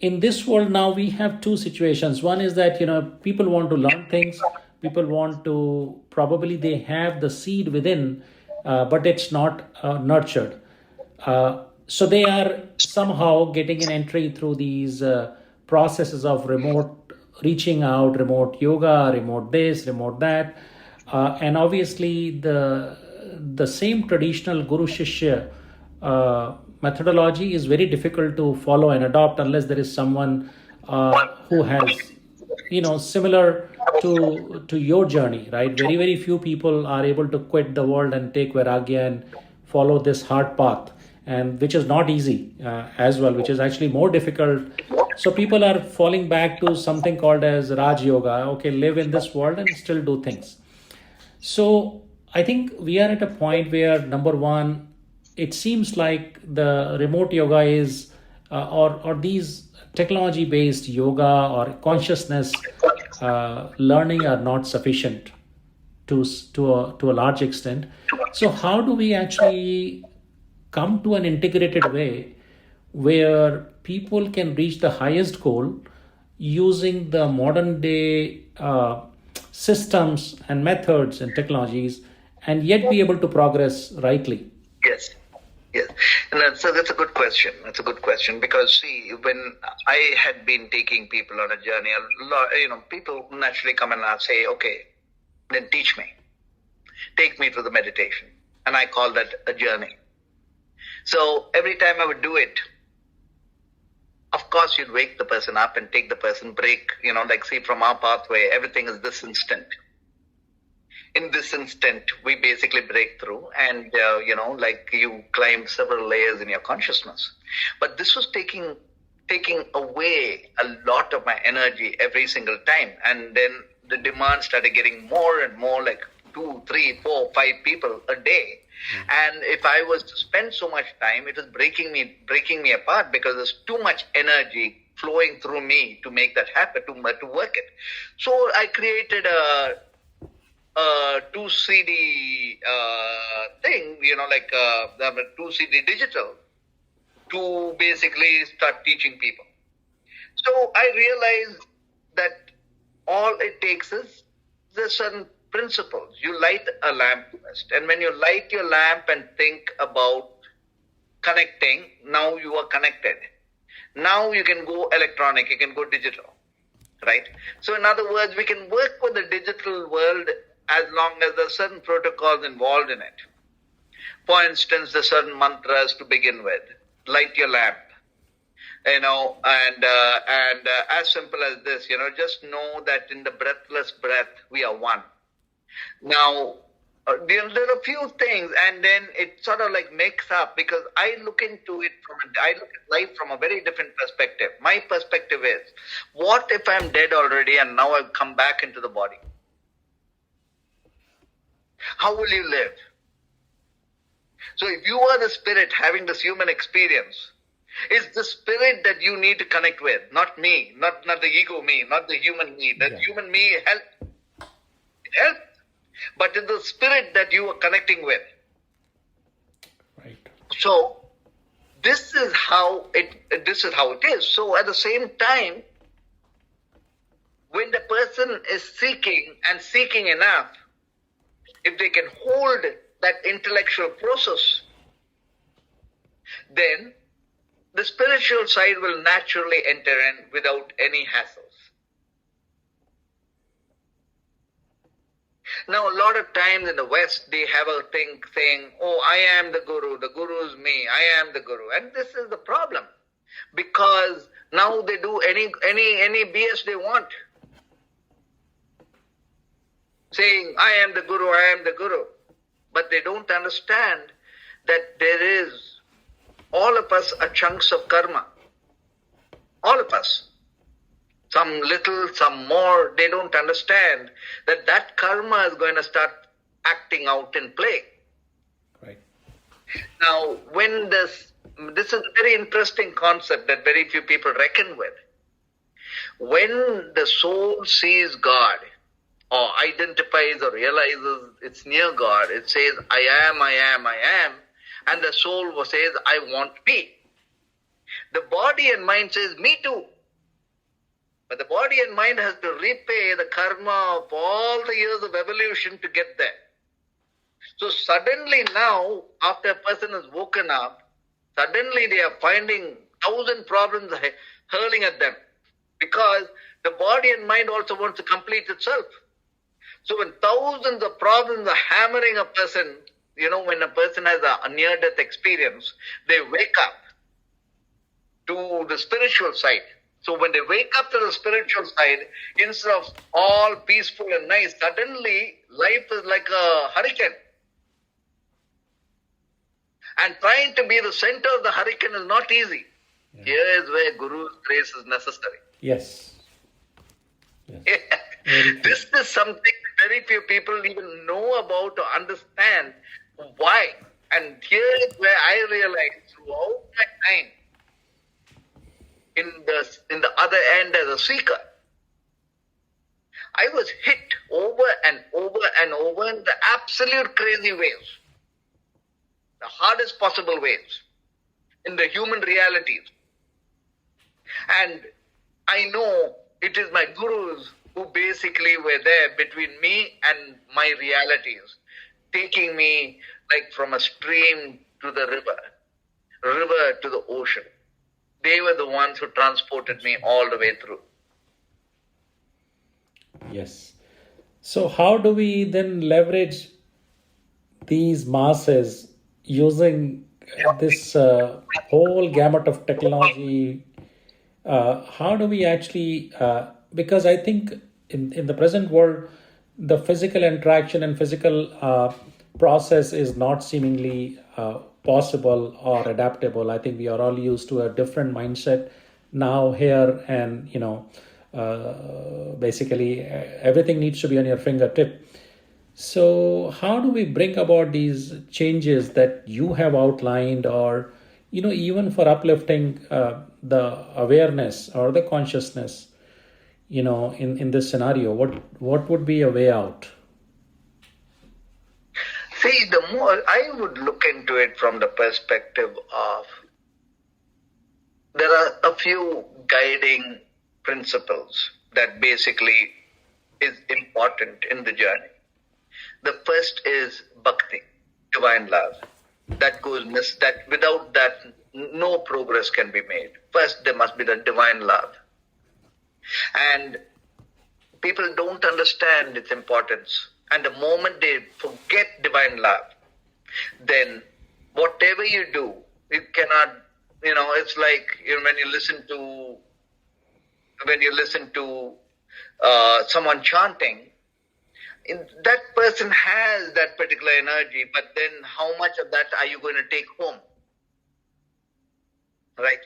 in this world now we have two situations. One is that people want to learn things. People want to, probably they have the seed within, but it's not nurtured. So they are somehow getting an entry through these processes of remote reaching out, remote yoga, remote this, remote that, and obviously the same traditional guru shishya methodology is very difficult to follow and adopt unless there is someone who has similar to your journey, right? Very, very few people are able to quit the world and take vairagya and follow this hard path, and which is not easy as well, which is actually more difficult. So people are falling back to something called as Raj Yoga. Okay, live in this world and still do things. So I think we are at a point where, number one, it seems like the remote yoga is, or these technology based yoga or consciousness learning are not sufficient to a large extent. So how do we actually come to an integrated way where people can reach the highest goal using the modern day systems and methods and technologies, and yet be able to progress rightly? Yes. Yes, and that's a good question. That's a good question, because see, when I had been taking people on a journey, a lot, people naturally come and say, "Okay, then teach me, take me to the meditation," and I call that a journey. So every time I would do it, of course, you'd wake the person up and take the person break. Like, see, from our pathway, everything is this instant. In this instant, we basically break through, and like you climb several layers in your consciousness. But this was taking away a lot of my energy every single time, and then the demand started getting more and more, like 2, 3, 4, 5 people a day. And if I was to spend so much time, it was breaking me apart, because there's too much energy flowing through me to make that happen, to work it. So I created a 2 CD thing, like 2 CD digital, to basically start teaching people. So I realized that all it takes is there's certain principles. You light a lamp first, and when you light your lamp and think about connecting, now you are connected. Now you can go electronic, you can go digital. right? So in other words, we can work with the digital world as long as there are certain protocols involved in it. For instance, the certain mantras to begin with, light your lamp, and as simple as this, just know that in the breathless breath, we are one. Now, there are a few things, and then it sort of like makes up, because I look into it I look at life from a very different perspective. My perspective is, what if I'm dead already and now I've come back into the body? How will you live? So if you are the spirit having this human experience, it's the spirit that you need to connect with, not me, not the ego me, not the human me. The human me help, but it's the spirit that you are connecting with. Right. So this is how it is. So at the same time, when the person is seeking enough, if they can hold that intellectual process, then the spiritual side will naturally enter in without any hassles. Now, a lot of times in the West, they have a thing saying, oh, I am the guru is me, I am the guru. And this is the problem, because now they do any BS they want, saying, I am the guru, I am the guru. But they don't understand that there is, all of us are chunks of karma. All of us. Some little, some more. They don't understand that karma is going to start acting out in play. Right. Now, when this is a very interesting concept that very few people reckon with. When the soul sees God, or identifies or realizes it's near God, it says, I am, I am, I am. And the soul says, I want to be. The body and mind says, me too. But the body and mind has to repay the karma of all the years of evolution to get there. So suddenly now, after a person has woken up, suddenly they are finding 1,000 problems hurling at them. Because the body and mind also wants to complete itself. So when thousands of problems are hammering a person, when a person has a near-death experience, they wake up to the spiritual side. So when they wake up to the spiritual side, instead of all peaceful and nice, suddenly life is like a hurricane. And trying to be the center of the hurricane is not easy. Yeah. Here is where Guru's grace is necessary. Yes. This is something very few people even know about or understand why. And here is where I realized throughout my time in the other end as a seeker, I was hit over and over and over in the absolute crazy ways, the hardest possible ways, in the human realities. And I know it is my gurus who basically were there between me and my realities, taking me like from a stream to the river to the ocean. They were the ones who transported me all the way through. Yes. So how do we then leverage these masses using this whole gamut of technology? How do we actually, because I think in the present world, the physical interaction and physical process is not seemingly possible or adaptable. I think we are all used to a different mindset now here, and basically everything needs to be on your fingertip. So how do we bring about these changes that you have outlined, or even for uplifting the awareness or the consciousness, in this scenario? What would be a way out? See, the more I would look into it from the perspective of, there are a few guiding principles that basically is important in the journey. The first is bhakti, divine love. That without that, no progress can be made. First, there must be the divine love. And People don't understand its importance. And the moment they forget divine love, then whatever you do, it cannot, it's like when you listen to someone chanting, that person has that particular energy, but then how much of that are you going to take home? Right?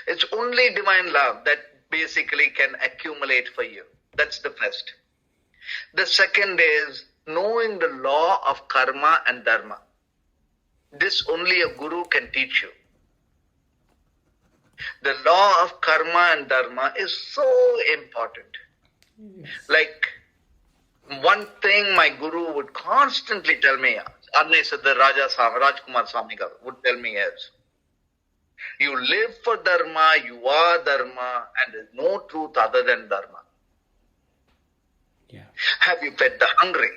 It's only divine love that basically can accumulate for you. That's the first. The second is knowing the law of karma and dharma. This only a guru can teach you. The law of karma and dharma is so important. Like, one thing my guru would constantly tell me, Arne Siddha Rajkumar Swami would tell me is, you live for dharma, you are dharma, and there's no truth other than dharma. Yeah. Have you fed the hungry?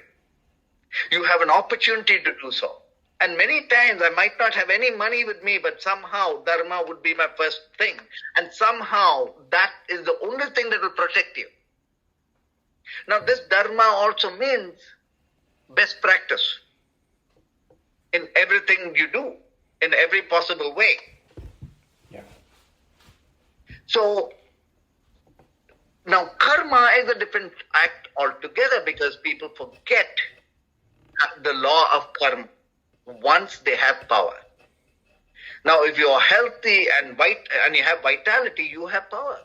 You have an opportunity to do so. And many times I might not have any money with me, but somehow dharma would be my first thing. And somehow that is the only thing that will protect you. Now this dharma also means best practice in everything you do, in every possible way. Yeah. So now karma is a different act altogether, because people forget the law of karma once they have power. Now if you are healthy and you have vitality, you have power.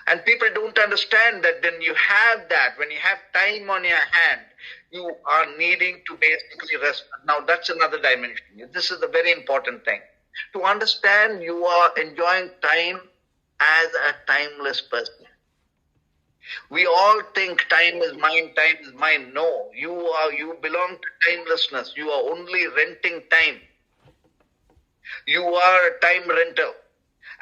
And people don't understand that when you have that, when you have time on your hand, you are needing to basically rest. Now that's another dimension. This is a very important thing. To understand you are enjoying time as a timeless person. We all think time is mine, time is mine. No, you belong to timelessness. You are only renting time. You are a time rental.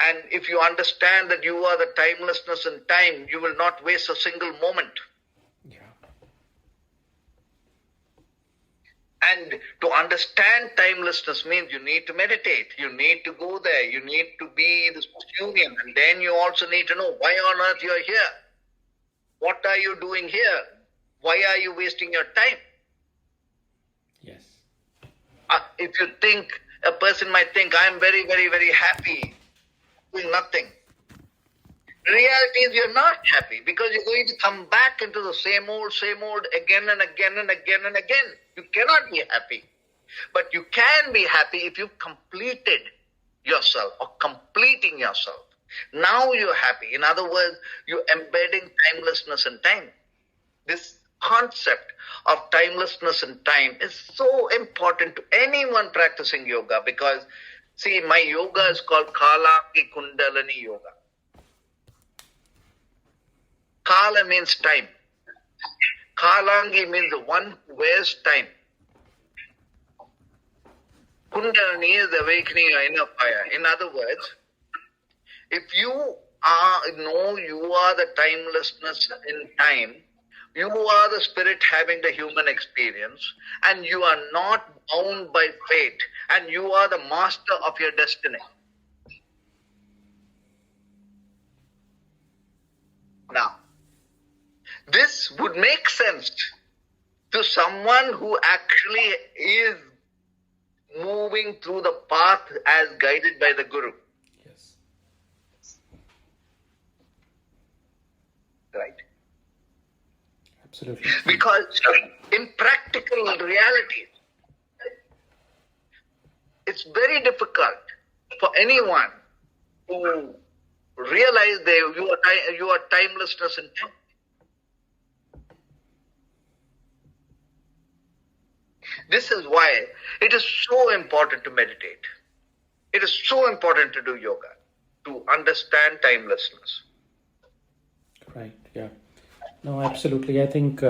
And if you understand that you are the timelessness in time, you will not waste a single moment. Yeah. And to understand timelessness means you need to meditate. You need to go there. You need to be this union. And then you also need to know why on earth you are here. What are you doing here? Why are you wasting your time? Yes. If you think, a person might think, I'm very, very, very happy doing nothing. The reality is you're not happy, because you're going to come back into the same old again and again and again and again. You cannot be happy. But you can be happy if you've completed yourself or completing yourself. Now you're happy. In other words, you're embedding timelessness in time. This concept of timelessness in time is so important to anyone practicing yoga, because, see, my yoga is called Kalangi Kundalini Yoga. Kala means time. Kalangi means the one who wears time. Kundalini is the awakening your inner fire. In other words, if you know you are the timelessness in time, you are the spirit having the human experience, and you are not bound by fate, and you are the master of your destiny. Now, this would make sense to someone who actually is moving through the path as guided by the Guru. Yes. Right? Absolutely. Because in practical reality, it's very difficult for anyone to realize that you are timelessness in time. This is why it is so important to meditate. It is so important to do yoga, to understand timelessness. Right. Yeah. No, absolutely. I think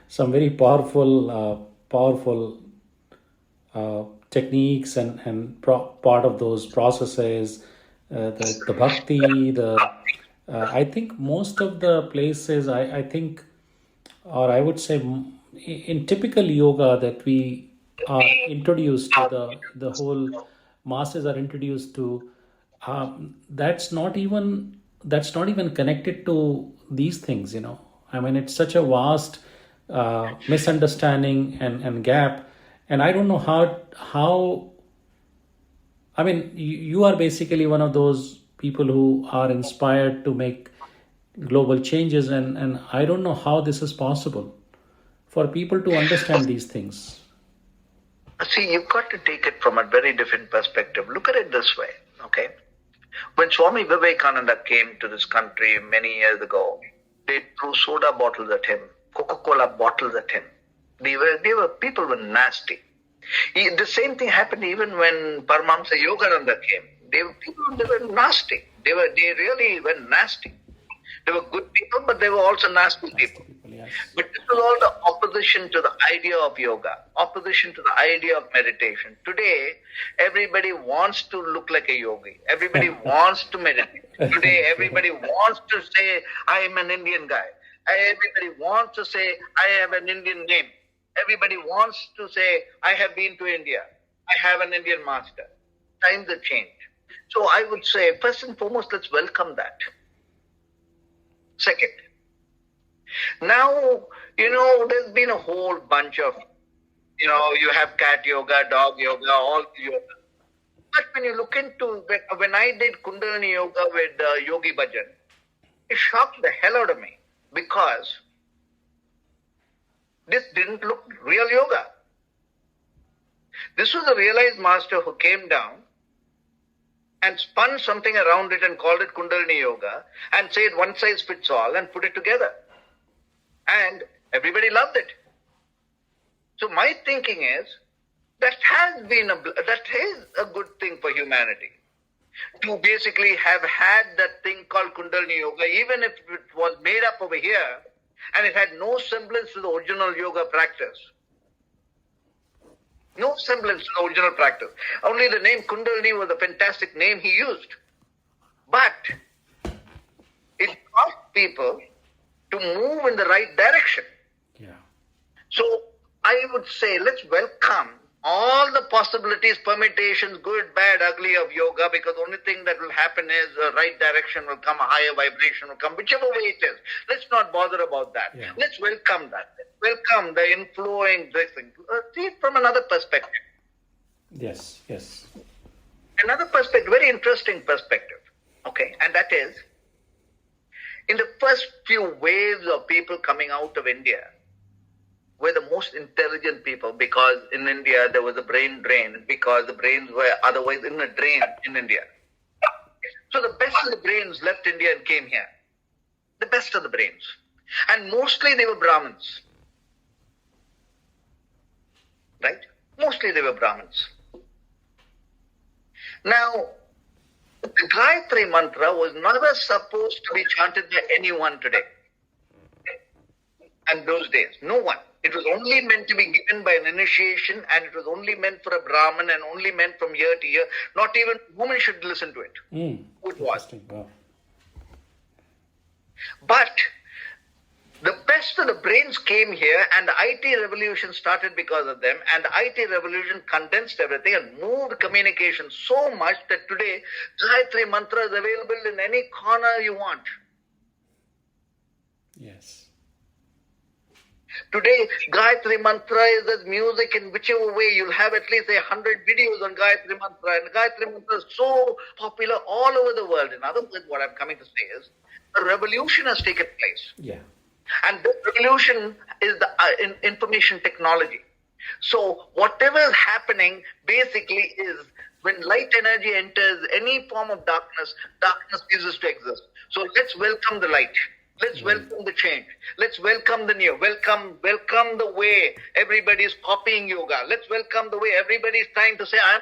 some very powerful techniques and part of those processes, the bhakti, I think most of the places, I think, or I would say, in typical yoga that we are introduced to, the whole masses are introduced to, that's not even that's not even connected to these things, you know. I mean, it's such a vast misunderstanding and gap. And I don't know how I mean, you are basically one of those people who are inspired to make global changes, and I don't know how this is possible for people to understand these things. See, you've got to take it from a very different perspective. Look at it this way, okay? When Swami Vivekananda came to this country many years ago, they threw soda bottles at him, Coca-Cola bottles at him. People were nasty. The same thing happened even when Paramahamsa Yogananda came. They were nasty. They really were nasty. They were good people, but they were also nasty people. Yes. But this is all the opposition to the idea of yoga, opposition to the idea of meditation. Today, everybody wants to look like a yogi. Everybody wants to meditate. Today, everybody wants to say, I am an Indian guy. Everybody wants to say, I have an Indian name. Everybody wants to say, I have been to India. I have an Indian master. Times have changed. So I would say, first and foremost, let's welcome that. Second, now, there's been a whole bunch of, you have cat yoga, dog yoga, all yoga. But when you look into, when I did Kundalini yoga with Yogi Bhajan, it shocked the hell out of me because this didn't look real yoga. This was a realized master who came down and spun something around it and called it Kundalini yoga and said one size fits all and put it together. And everybody loved it. So my thinking is, that is a good thing for humanity. To basically have had that thing called Kundalini yoga, even if it was made up over here, and it had no semblance to the original yoga practice. No semblance to the original practice. Only the name Kundalini was a fantastic name he used. But it taught people to move in the right direction. Yeah. So I would say, let's welcome all the possibilities, permutations, good, bad, ugly of yoga, because the only thing that will happen is the right direction will come, a higher vibration will come, whichever way it is. Let's not bother about that. Yeah. Let's welcome that. Welcome the inflowing blessing. See it from another perspective. Yes. Another perspective, very interesting perspective. Okay, and that is, in the first few waves of people coming out of India, were the most intelligent people, because in India there was a brain drain, because the brains were otherwise in a drain in India. So the best of the brains left India and came here. The best of the brains. And mostly they were Brahmins. Right? Mostly they were Brahmins. Now, the Gayatri mantra was never supposed to be chanted by anyone today. And those days, no one. It was only meant to be given by an initiation, and it was only meant for a Brahmin and only meant from year to year. Not even women should listen to it. It was. Wow. But the best of the brains came here, and the IT revolution started because of them, and the IT revolution condensed everything and moved communication so much that today Gayatri mantra is available in any corner you want. Yes. Today, Gayatri Mantra is as music in whichever way. You'll have at least 100 videos on Gayatri Mantra. And Gayatri Mantra is so popular all over the world. In other words, what I'm coming to say is, a revolution has taken place. Yeah. And this revolution is the information technology. So whatever is happening basically is, when light energy enters any form of darkness, darkness ceases to exist. So let's welcome the light. Let's welcome the change. Let's welcome the new. Welcome the way everybody is copying yoga. Let's welcome the way everybody is trying to say, I'm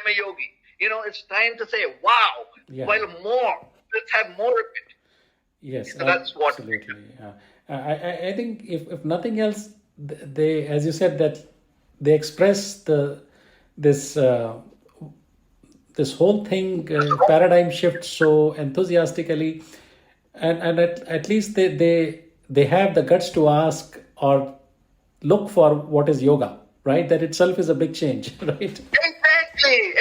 a yogi. It's time to say, wow, well, more. Let's have more of it. Yes, so that's what. Absolutely. I think if nothing else, they, as you said, that they express this whole thing, paradigm shift so enthusiastically. And at least they have the guts to ask or look for what is yoga, right? That itself is a big change, right? Exactly.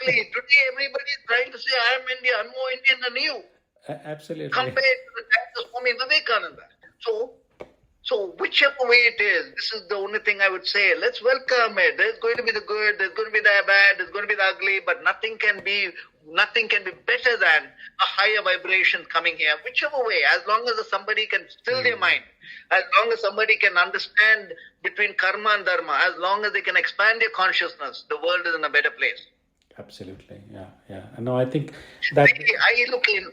Today everybody is trying to say, I am India, I'm more Indian than you. Absolutely. compared to the times of Swami Vivekananda. So whichever way it is, this is the only thing I would say. Let's welcome it. There's going to be the good, there's going to be the bad, there's going to be the ugly, but nothing can be better than a higher vibration coming here. Whichever way, as long as somebody can still their mind, as long as somebody can understand between karma and dharma, as long as they can expand their consciousness, the world is in a better place. Absolutely. Yeah. No, I think that I look in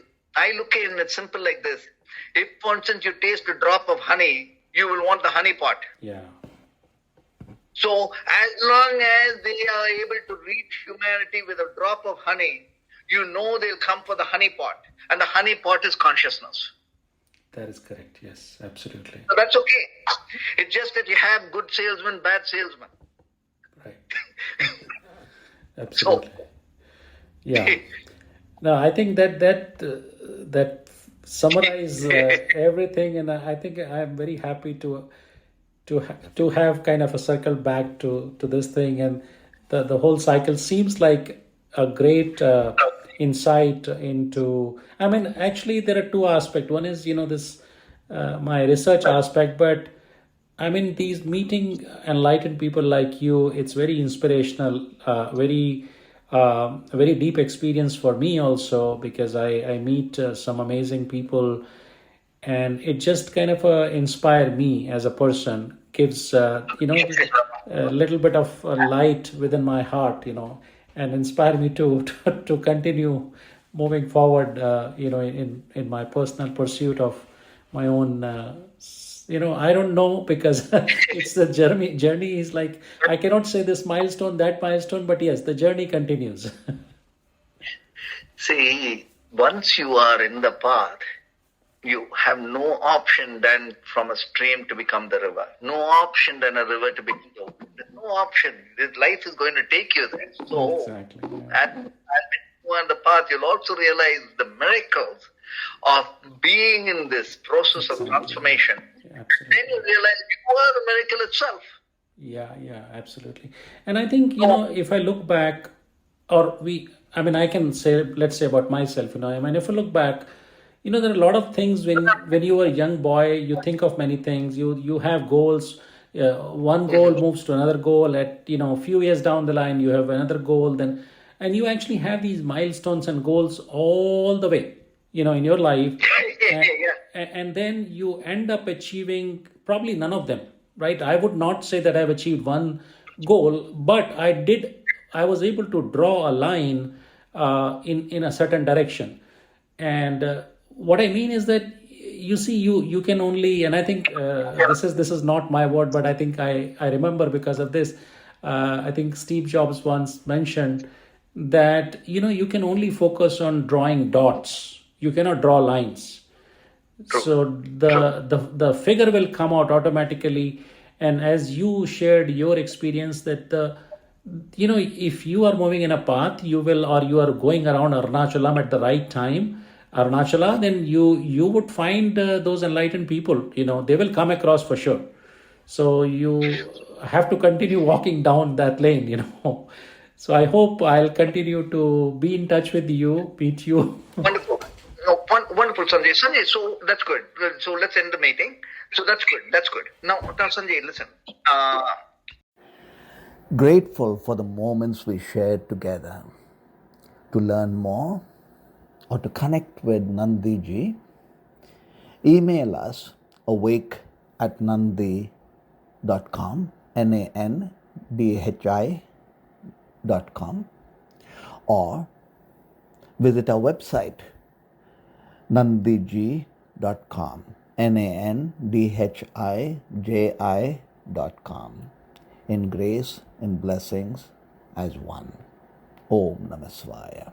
it's simple like this. If, for instance, you taste a drop of honey, you will want the honey pot. Yeah. So as long as they are able to reach humanity with a drop of honey, you know they'll come for the honey pot. And the honey pot is consciousness. That is correct. Yes, absolutely. So that's okay. It's just that you have good salesmen, bad salesmen. Right. Absolutely. Yeah. No, I think that summarize everything, and I think I'm very happy to have kind of a circle back to this thing, and the whole cycle seems like a great insight into. I mean, actually, there are two aspects. One is this my research aspect, but I mean, these meeting enlightened people like you, it's very inspirational, very deep experience for me also, because I meet some amazing people, and it just kind of inspire me as a person, gives a little bit of light within my heart, and inspire me to continue moving forward, in my personal pursuit of my own. I don't know, because it's the journey. Journey is like, I cannot say this milestone, that milestone, but yes, the journey continues. See, once you are in the path, you have no option then from a stream to become the river. No option then a river to become the ocean. There's no option. This life is going to take you there. So, Exactly. Yeah. as when you are on the path, you'll also realize the miracles of being in this process of transformation. Yeah, Then you realize you are the miracle itself. Yeah, absolutely. And I think, if I look back, I can say, let's say about myself, if I look back, there are a lot of things when you were a young boy, you think of many things, you have goals. One goal moves to another goal. At a few years down the line, you have another goal, and you actually have these milestones and goals all the way, in your life. And then you end up achieving probably none of them, right? I would not say that I've achieved one goal, but I was able to draw a line in a certain direction. And what I mean is that, you see, you can only, and I think this is not my word, but I think I remember because of this. I think Steve Jobs once mentioned that you can only focus on drawing dots. You cannot draw lines. So the figure will come out automatically. And as you shared your experience, that if you are moving in a path, you are going around Arunachalam at the right time, Arunachala, then you would find those enlightened people. They will come across for sure. So you have to continue walking down that lane. So I hope I'll continue to be in touch with you, meet you. Wonderful. No, wonderful, Sanjay. Sanjay, so that's good. So let's end the meeting. So that's good. Now Sanjay, listen. Grateful for the moments we shared together. To learn more or to connect with Nandhiji, email us awake@nandhi.com, NANDHI.com, or visit our website nandhiji.com, NANDHIJI.com, in grace and blessings as one. Om Namah Shivaya.